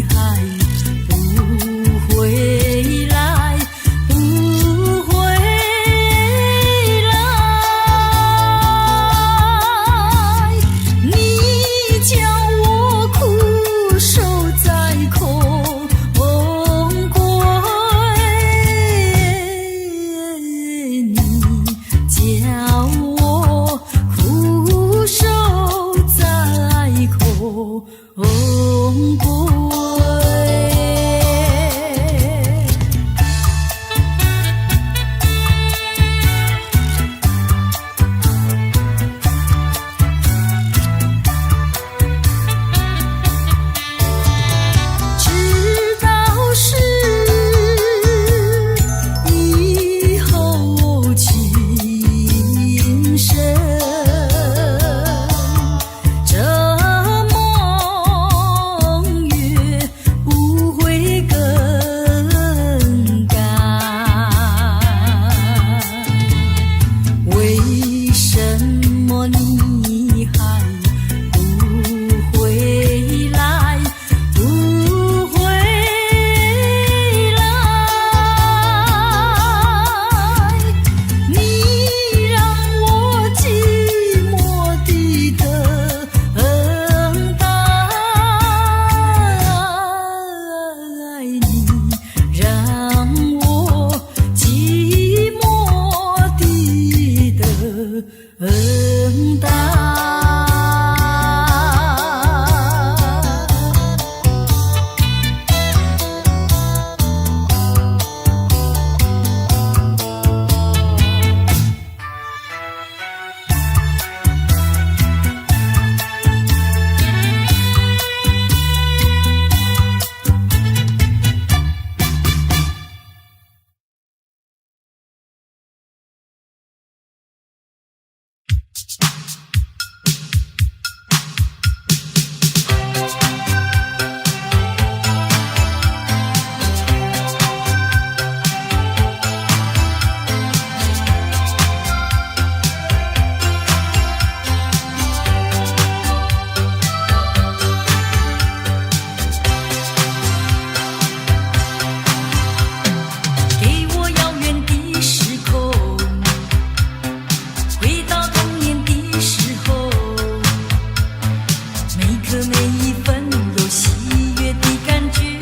还不回来，不回来。你叫我苦守在空闺，你叫我苦守在空闺。直到是以后情深，这梦月不会更改。为什么你还不回来？不回来，你让我寂寞地等待，你让我寂寞地等待。给我遥远的时空，回到童年的时候，每刻每一分有喜悦的感觉，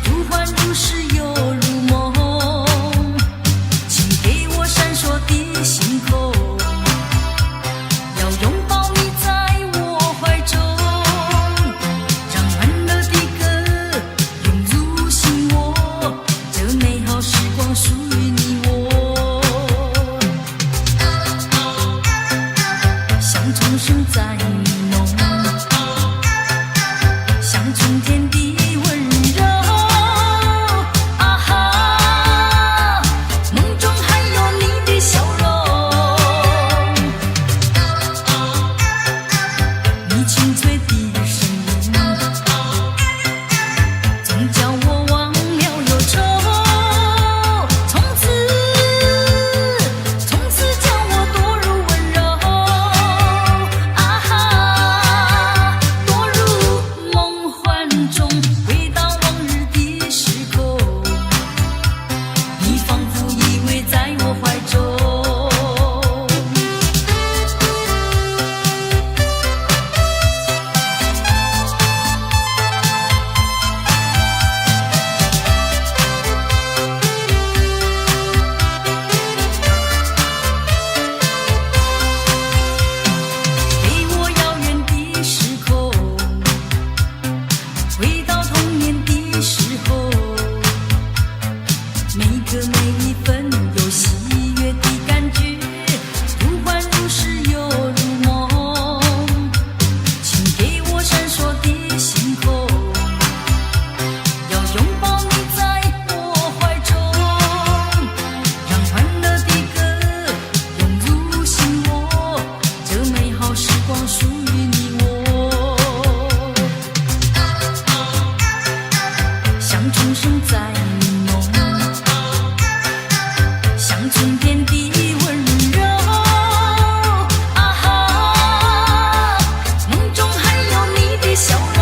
如幻如是又如梦。请给我闪烁的星空，要拥抱你在我怀中，让欢乐的歌涌入心窝，这美好时光属于你我。像钟声在浓，像春天的温柔。啊哈，梦中还有你的笑容，你清脆的声音，总叫我忘了忧愁。从此叫我堕入温柔。啊哈，堕入梦幻中，回到往日的时空，你仿佛依偎在我怀中。给我遥远的时空，回到童年的时候，每刻每一分有喜悦的感觉，如幻如是又如梦。请给我闪烁的星空，要拥抱你在我怀中，让欢乐的歌涌入心窝，这美好时光属于你我。像钟声在浓，像春天的温柔。啊哈，梦中还有你的笑容，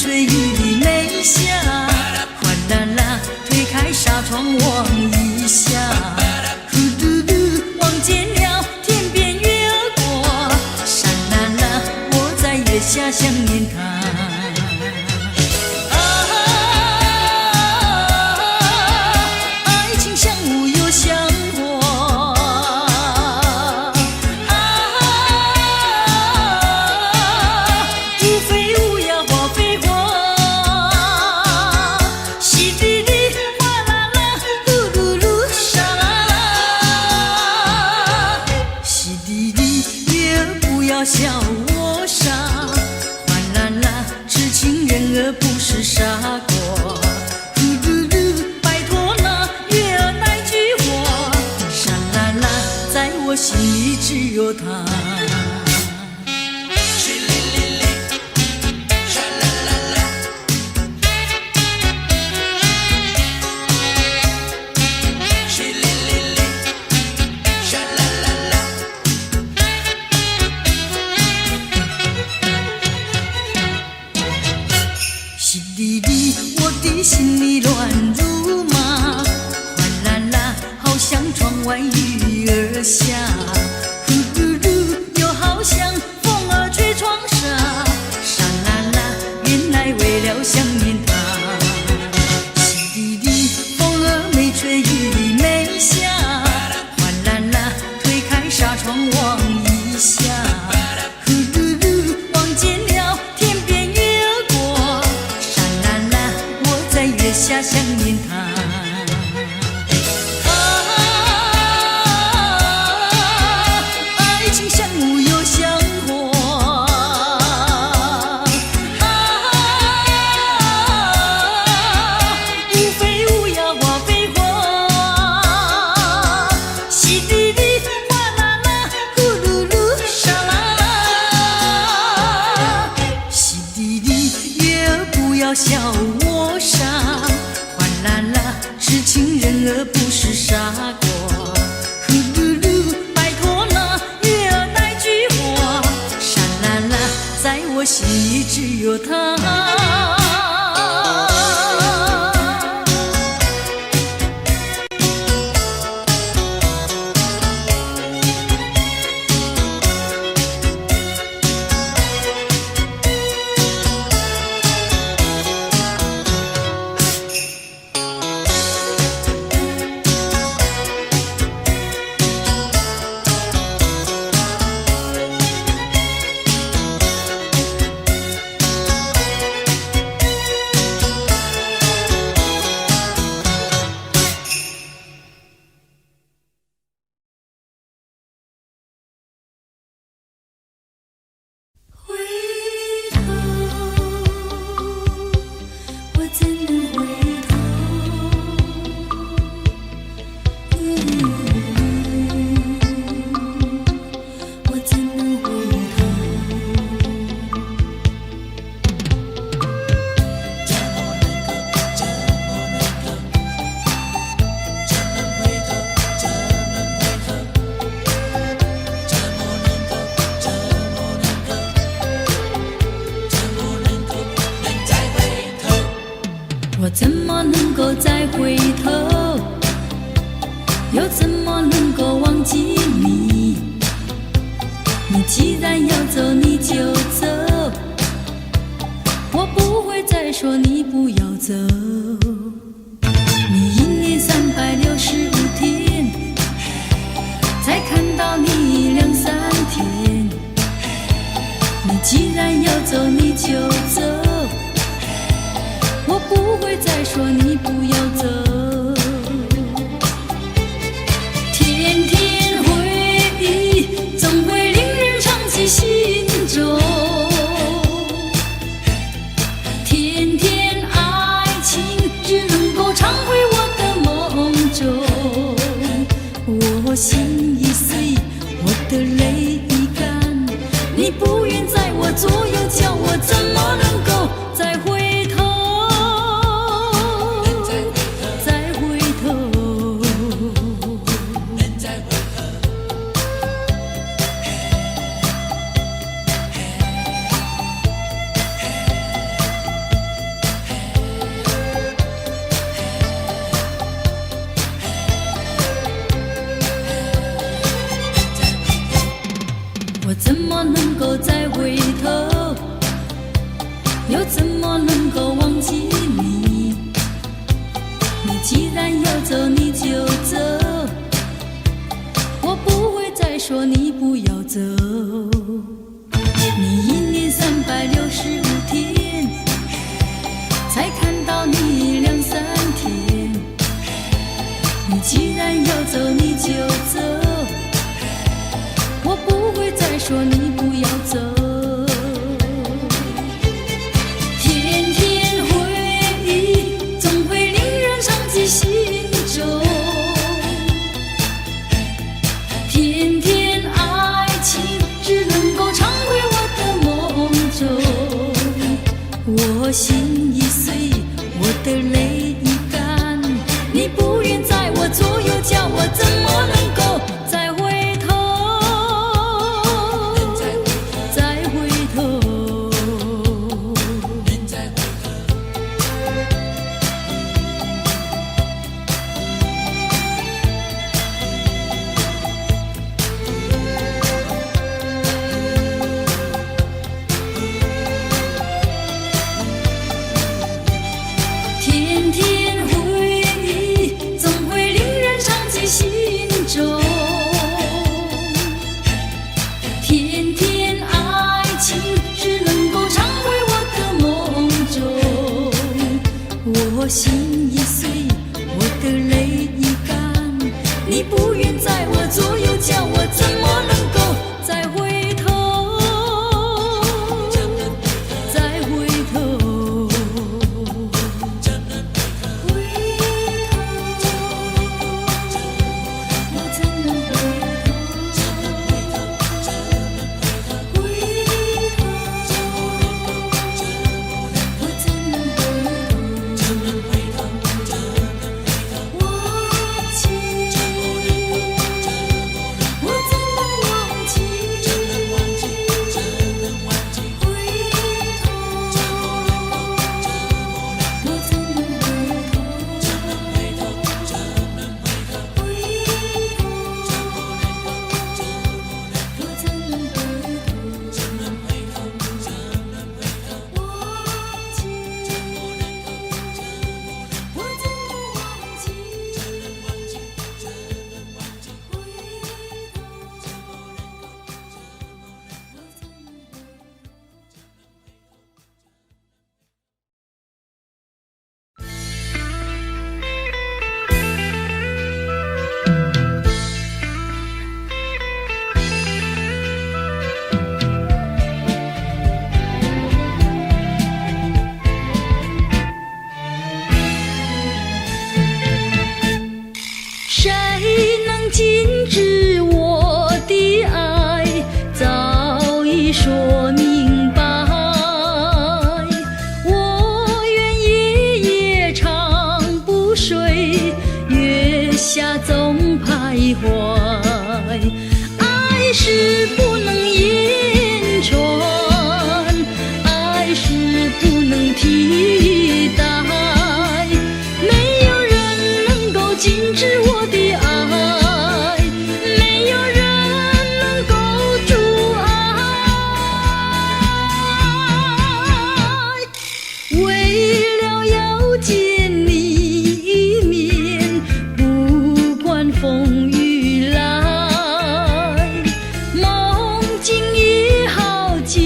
吹雨没下，哗啦啦推开纱窗望一下，呼噜噜望见了天边月儿过，沙啦啦我在月下想念他。爱情像雾又像火，无非无呀花非花，淅沥沥哗啦啦，噜噜噜沙啦啦，淅沥沥月儿不要笑我傻，哗啦啦痴情人儿不是傻瓜，呼噜噜拜托那月儿那句话，沙啦啦在我心里只有他。淅沥沥，我的心里乱如麻，哗啦啦，好像窗外雨儿下，呼噜噜，又好像风儿吹窗纱，沙啦啦，原来为了想念他。淅沥沥，风儿没吹雨没下，哗啦啦，推开纱窗望一下，呼噜噜，望见了天边月儿过，沙啦啦我在月下想念他。爱情像雾又像火，无非无呀花非花，淅沥沥哗啦啦，呼噜噜沙啦啦，淅沥沥月儿不要笑我傻，哗啦啦痴情人儿不是傻瓜，呼噜噜拜托那月儿那句话，沙啦啦在我心里只有他。回头，我怎能回头？我怎能回头？我怎么能够再回头？又怎么能够忘记你？你既然要走，你就走，我不会再说你不要走。你1年365天，才看到你2、3天。你既然要走，你就走，我不会再说你不要走。天天回忆总会令人长记心中，天天爱情只能够常回我的梦中。我心已碎，我的泪已干，你不愿在我左右，叫我怎么能够再回头？说你不要走，你1年365天才看到你2、3天。你既然要走你就走，我不会再说你不要走。天天回忆总会令人伤及心中，天天爱情只能够常回我的梦中。我心已碎，我的泪已干，你不愿在我左右，叫我怎么能够再回头？再回头。天天回忆总会令人伤及心中，天天爱情只能够常回我的梦中。我心已碎，我的泪已干，你不愿在我左右，叫我怎么能够再回头？再回头。谁能禁止我的爱？早已说明白。我愿夜夜长不睡，月下总徘徊。爱是不能言传，爱是不能替代。没有人能够禁止我的爱，没有人能够阻碍。为了要见你一面，不管风雨来，梦境也好见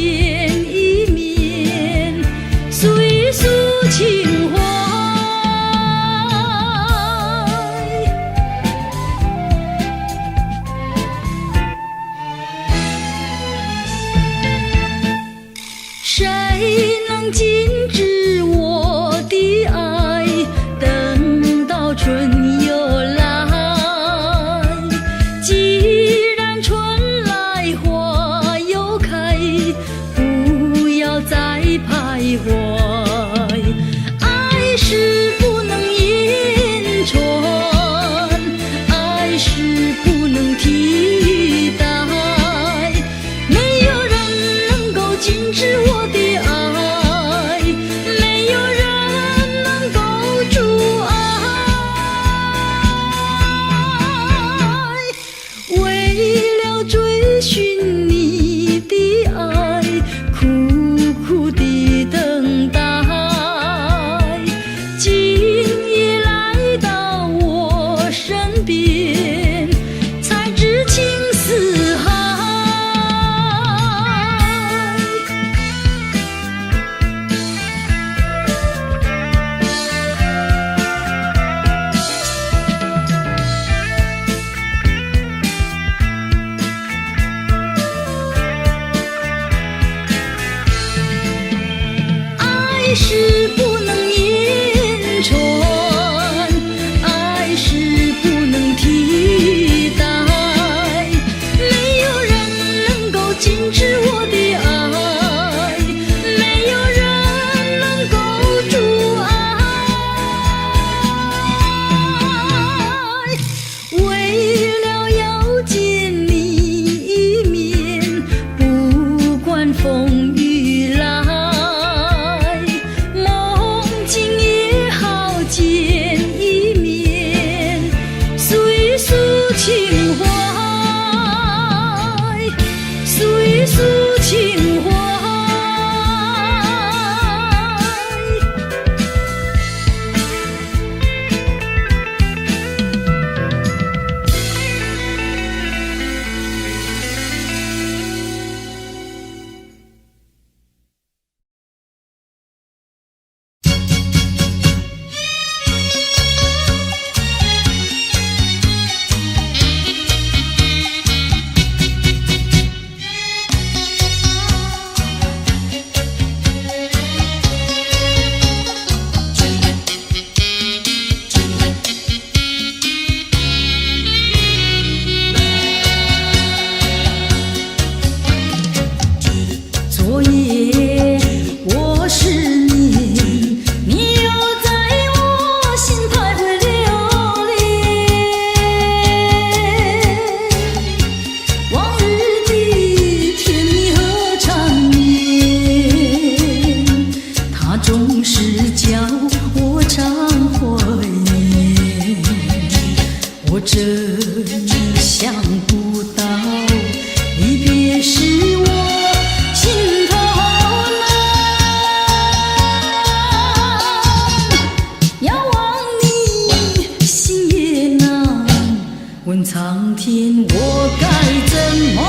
一面，诉一诉情怀。谁能禁止我的爱？是叫我常怀念，我真想不到离别时我心头难，遥望你心也难，问苍天我该怎么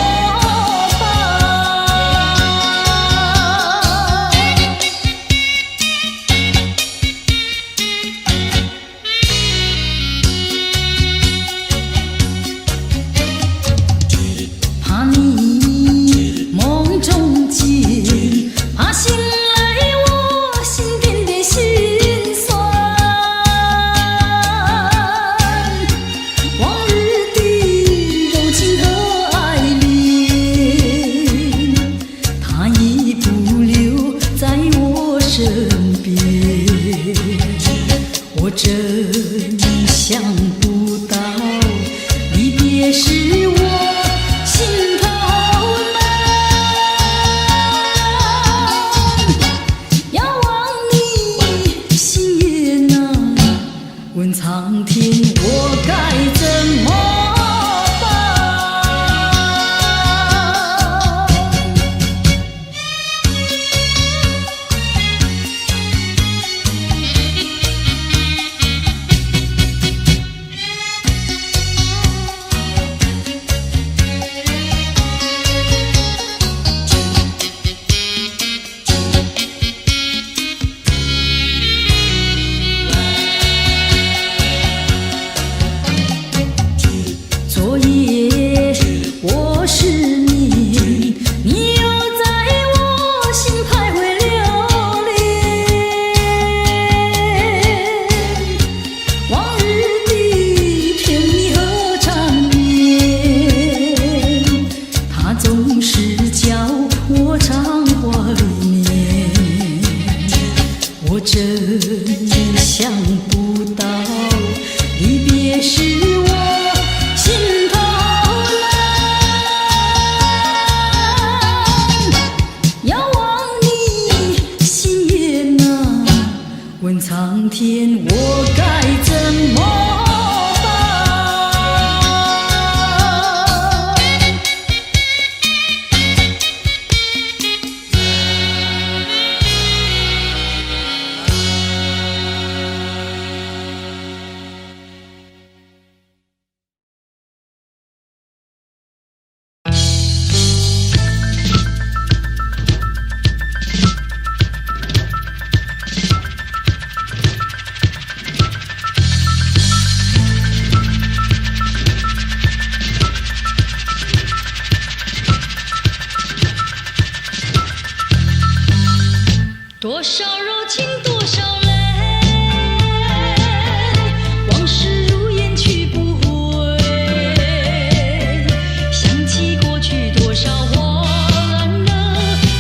多少柔情多少泪，往事如烟去不回，想起过去多少欢乐，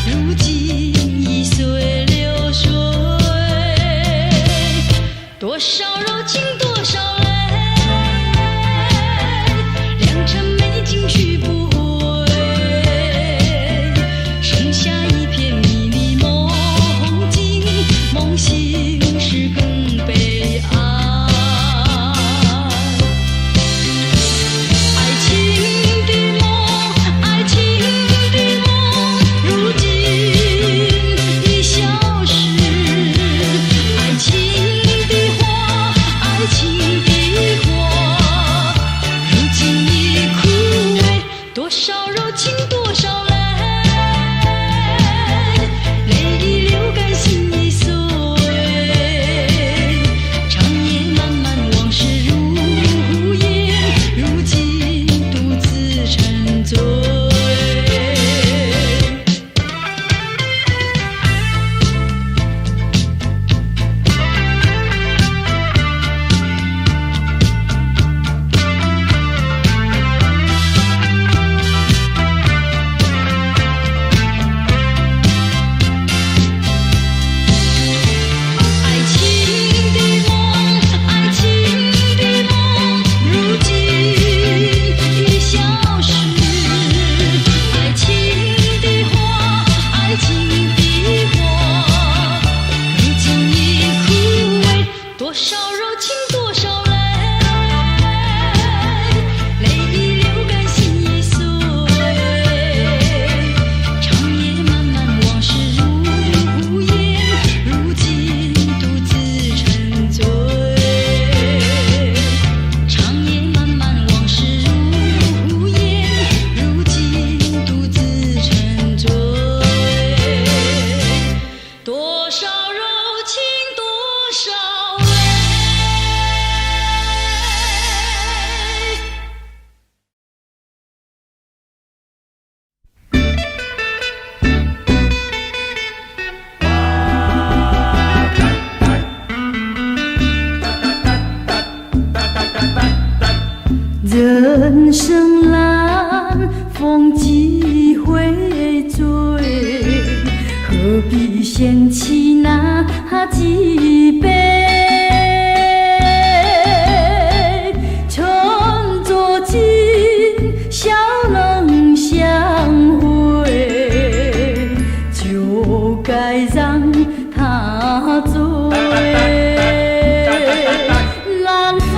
如今已随流水。多少柔情多少泪，良辰美景去不回，剩下一片迷离梦梦醒时更悲哀，爱情的梦，爱情的梦，如今已消失，爱情的花生蓝，风几回醉，何必嫌弃那几杯？趁作今笑能相会，就该让他醉。蓝风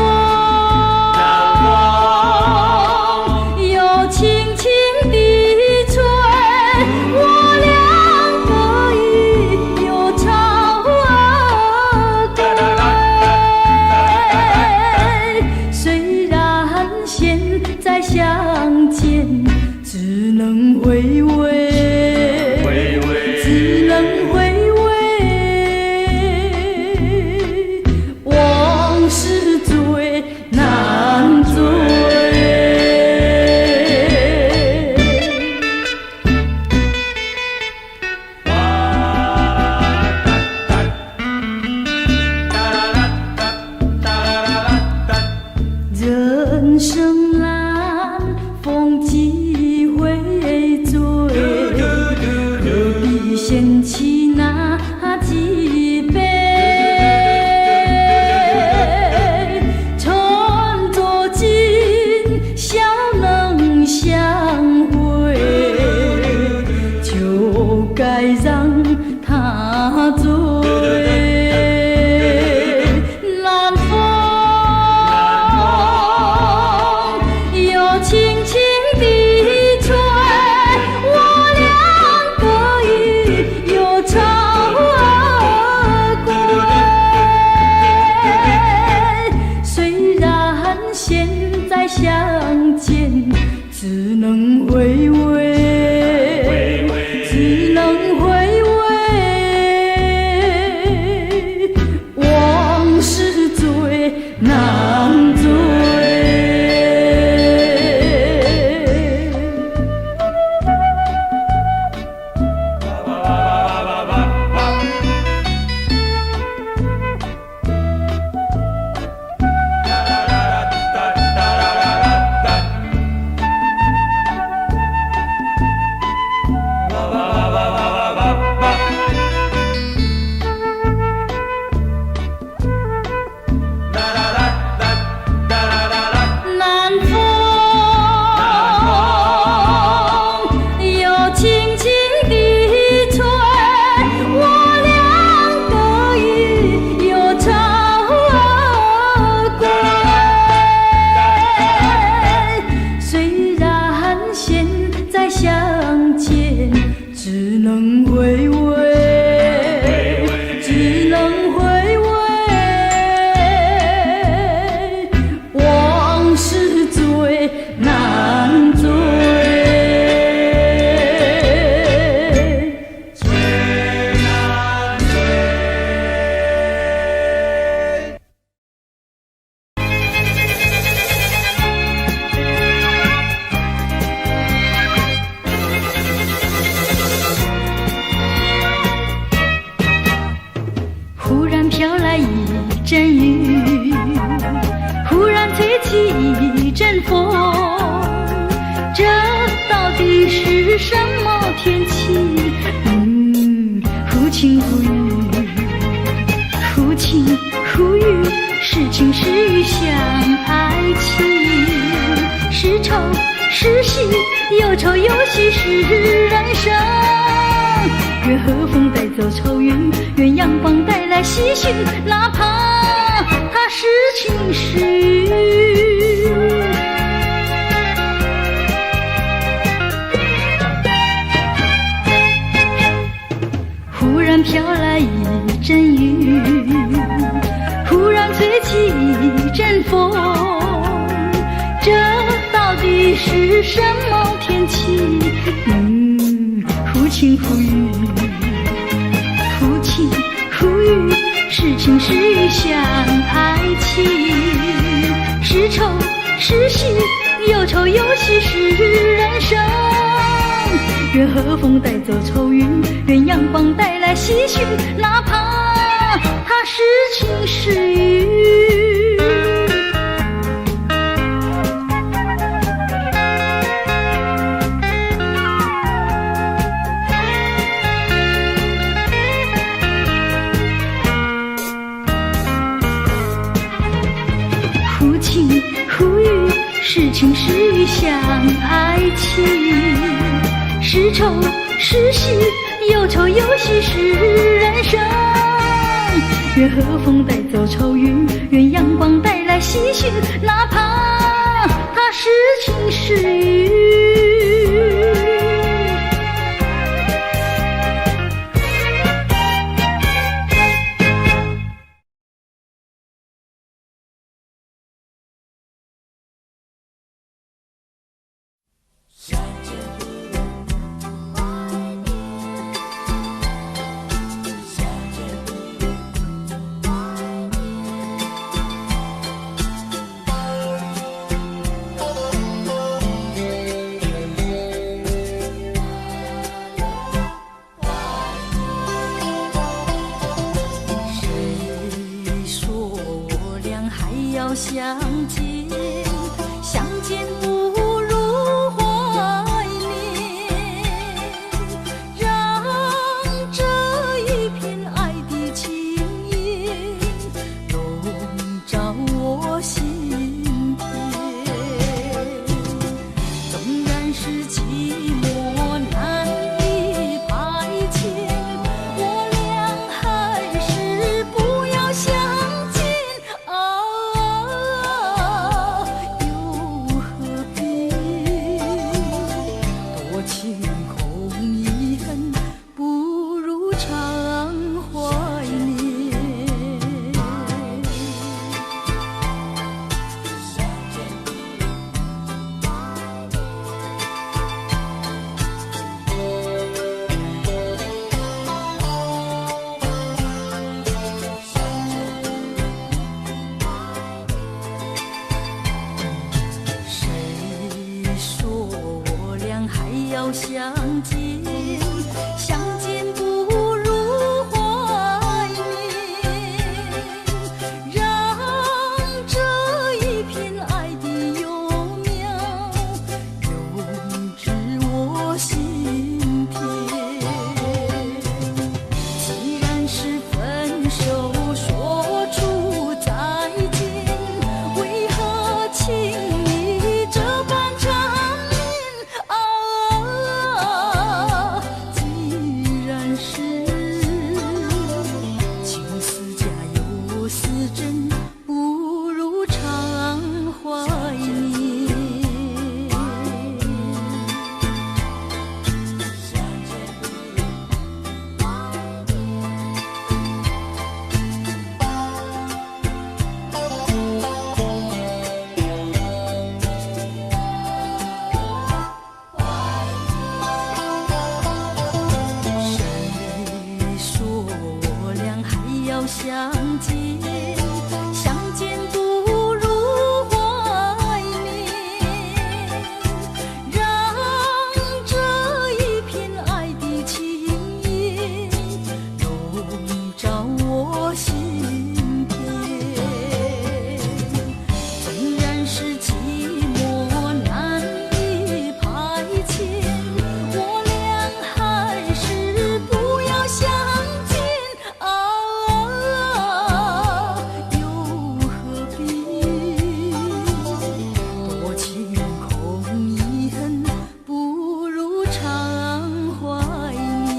又轻轻地吹，我两个已又朝归。虽然现在相见只能回味，只能回味。往事最难追。人生蓝，风几回醉，何必嫌弃那几杯？趁作今笑能相会，就该让他醉。蓝风又轻轻地吹，我两个已又朝归。虽然现在相见只能回味，只能回味。往事最难追。南风又轻轻地吹，我两个已又朝归。虽然现在相见只能回味，只能回味。往事最难追。忽然飘来一阵雨，忽然吹起一阵风，这到底是什么天气？忽晴忽雨，忽晴忽雨，是情是雨像爱情，是愁是喜，有愁有喜是人生。愿和风带走愁云，愿阳光带来喜讯，哪怕它是晴是雨。忽然飘来一阵雨，忽然吹起一阵风，这到底是什么天气？忽晴忽雨，忽晴忽雨，是情是雨像爱情，是愁是喜，有愁有喜是人生。愿和风带走愁云，愿阳光带来喜讯，哪怕它是晴是雨。是情是欲像爱情，是愁是喜，有愁有喜是人生。愿和风带走愁云，愿阳光带来喜讯，哪怕它是晴是雨。要相见，相见不如怀念，让这一片爱的情意笼罩我心田。纵然是寂寞难以排遣，我俩还是不要相见啊。晴空遗恨，不如常怀念。谁说我俩还要相见，相见不如怀念，让这一片爱的幼苗永植我心田。既然是分手，说出再见，为何情意这般缠绵啊？既然是情丝假又似真，不如常怀念。谁说我俩还要相见，相见不如怀念，让这一片爱的情意笼罩我心田。纵然是寂寞难以排遣，我俩还是不要相见啊，又何必多情空遗恨，不如常怀念。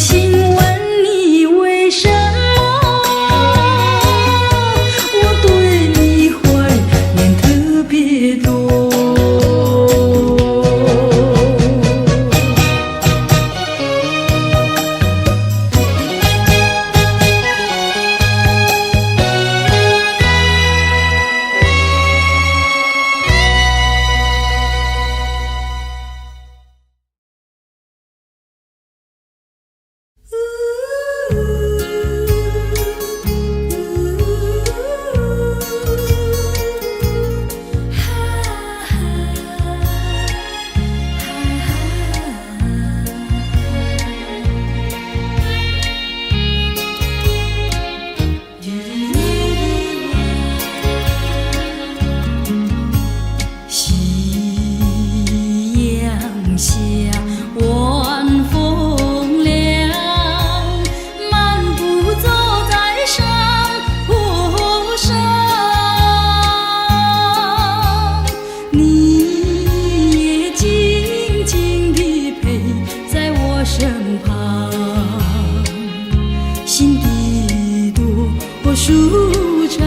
心问你为什么我对你怀念特别多。夕阳下，晚风凉，漫步走在山坡上，你也静静地陪在我身旁，心底多舒畅。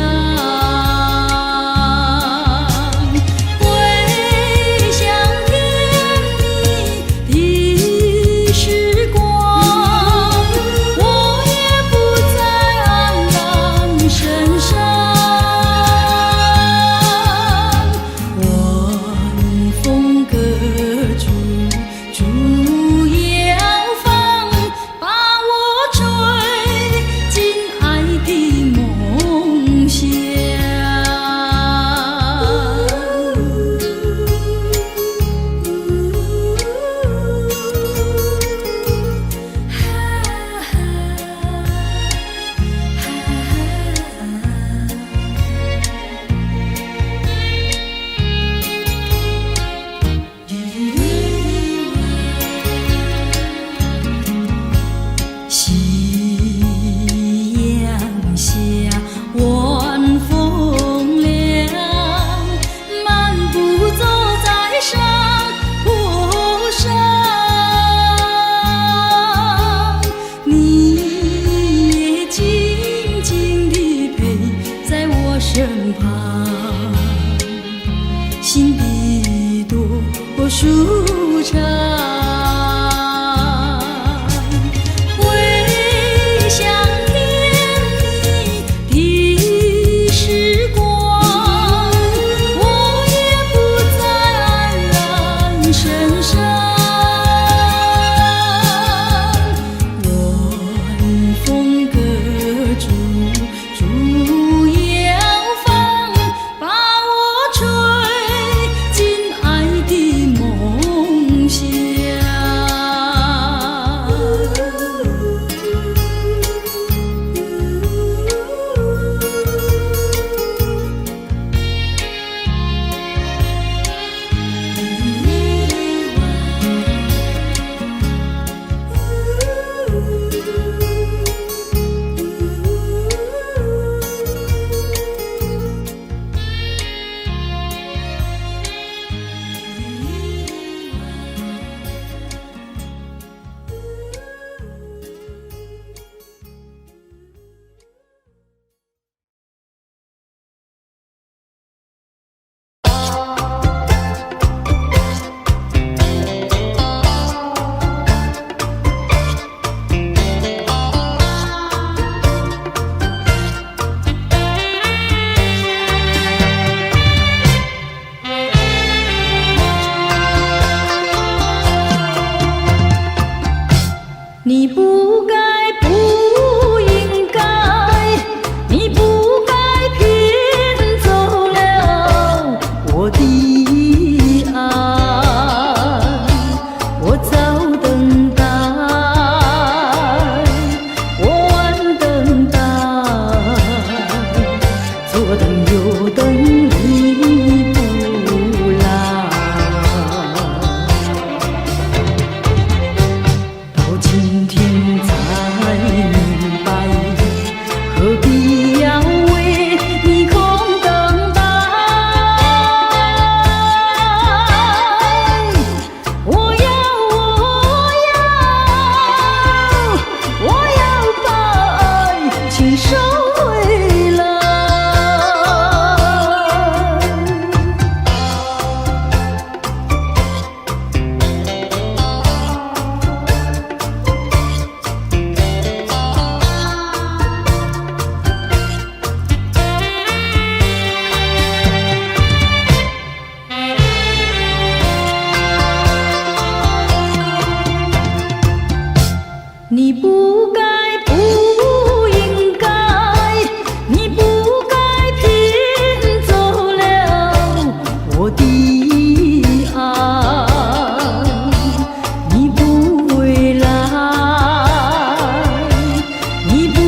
你不该，不应该，你不该骗走了我的爱。你不回来，你不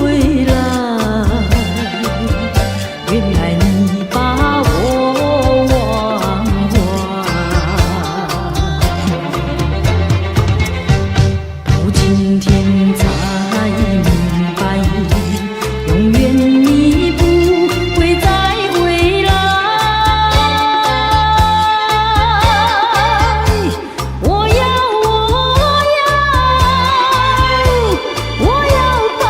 回来，原来你把我忘怀。到今天才明白，永远你不会再回来。我要把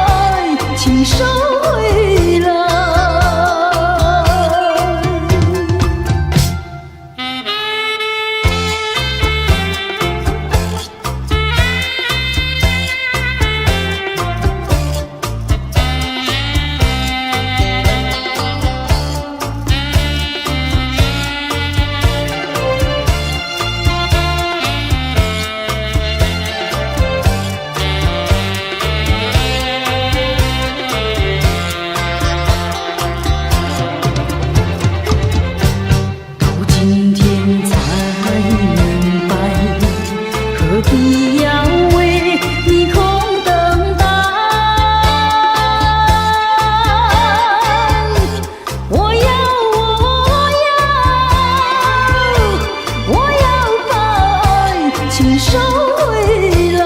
爱情收回来。今天才明白，何必要为你空等待。我要把爱情收回来。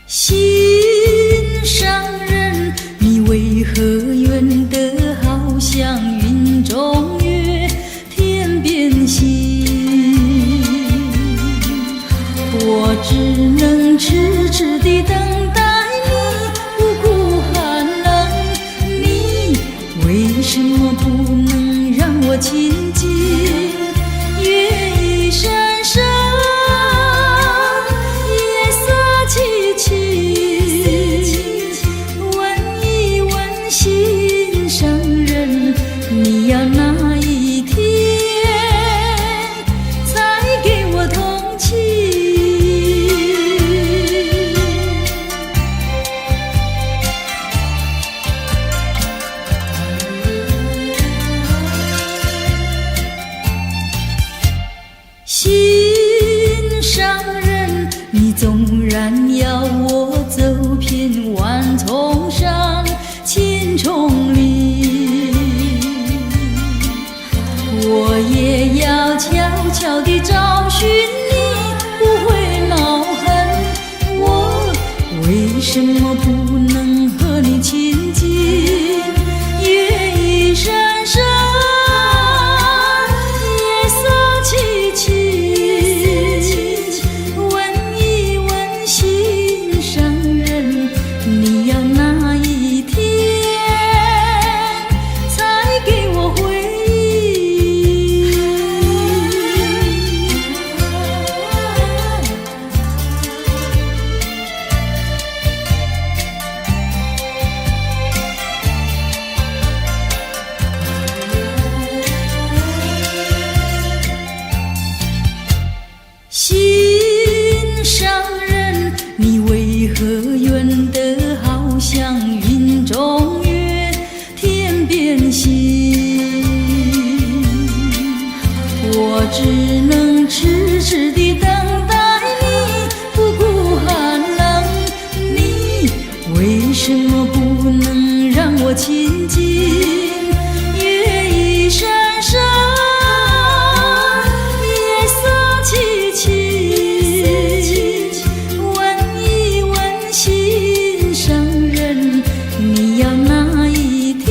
心上人，你为何远得好像云中月，天边星？我只能痴痴地等待你，不顾寒冷。你为什么不能让我亲近？月一闪闪，夜色凄凄。问一问心上人，你要哪一天才给我同情？心上人，你纵然要我走遍万重山千重岭，我也要悄悄地找寻你，不会恼恨。我为什么不能和你亲近？月一闪闪，夜色凄凄。问一问心上人，你要哪一天才给我回应？心上人，你为何远得好像云中月，天边星？我只能痴痴地等待你，不顾寒冷。你为什么不能让我亲近？月一闪闪，夜色凄凄。问一问心上人，你要哪一天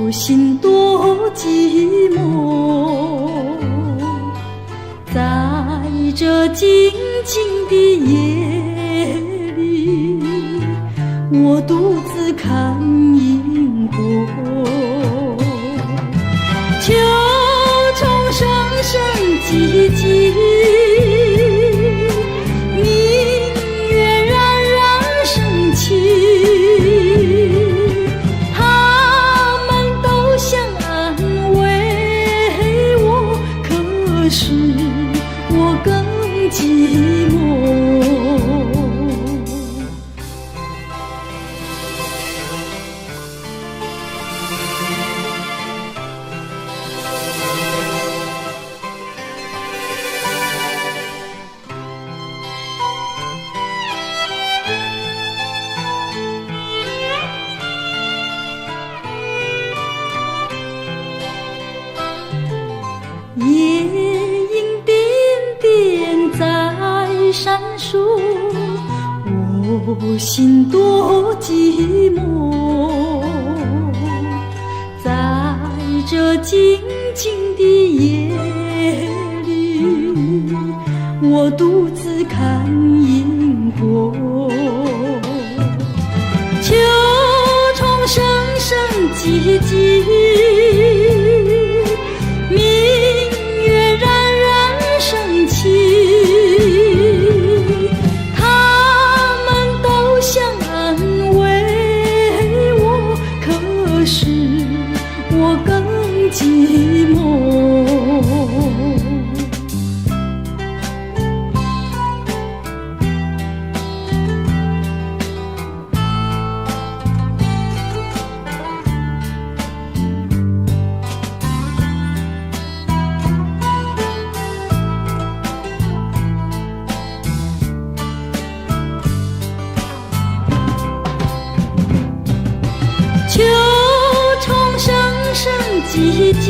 我心多寂寞，在这静静的夜里，我独自看萤火。秋虫声声唧唧，明月冉冉升起，他们都想安慰我，可是我更寂寞。夜莺点点在闪烁，我心多寂寞。在这静静的夜里，我独自看萤火。秋虫声声唧唧，他们都想安慰我，可是我更寂寞。秋虫声声唧唧，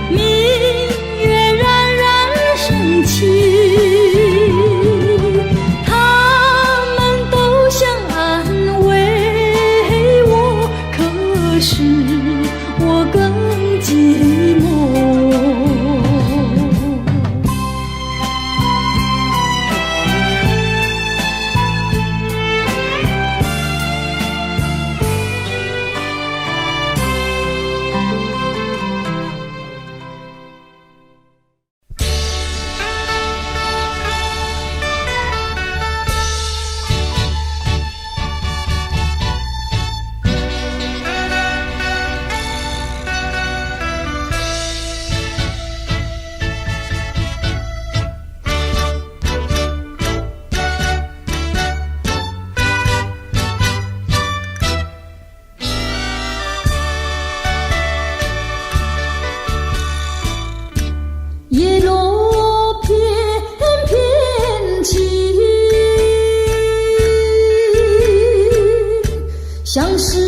明月冉冉升起，他们都想安慰我，可是我更寂寞。叶落翩翩起，相思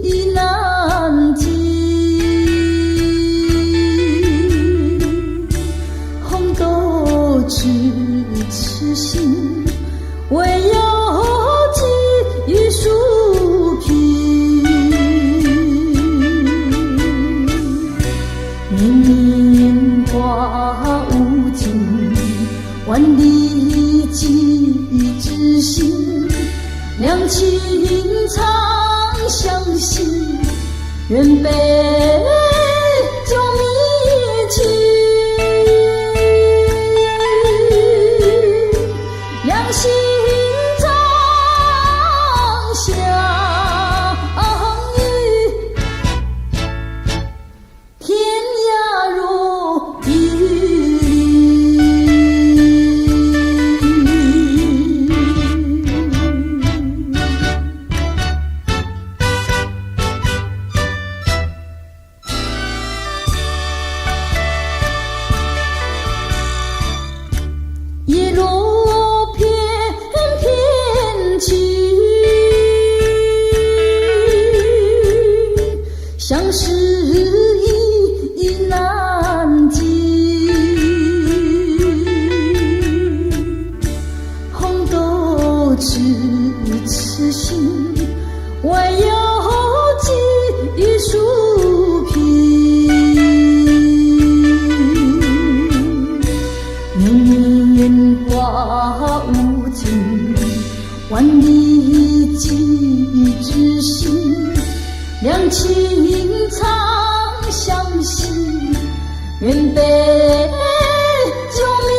意难尽。红豆痴痴心，唯有寄予树皮。年花无尽，万里寄知心。两情长相惜，愿杯酒觅情。两心长相依，天涯若比邻。叶落翩翩起，相思意难尽。红豆痴痴心，还有几树皮，年年花无尽，万里寄知心，两情长相惜，愿被救迷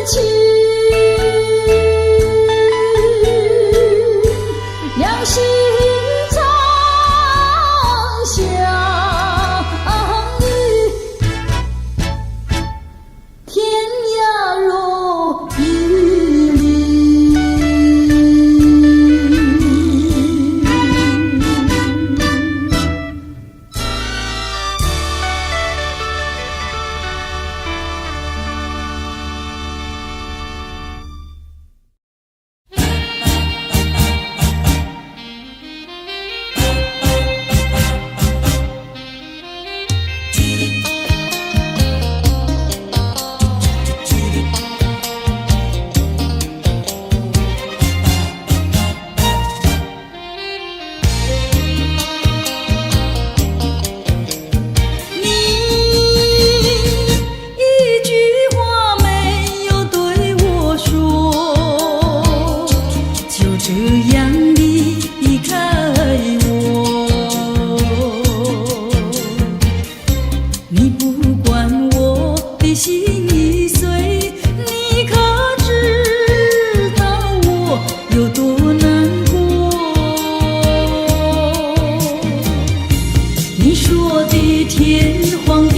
情。两心长相依，天涯若比邻。你说的天荒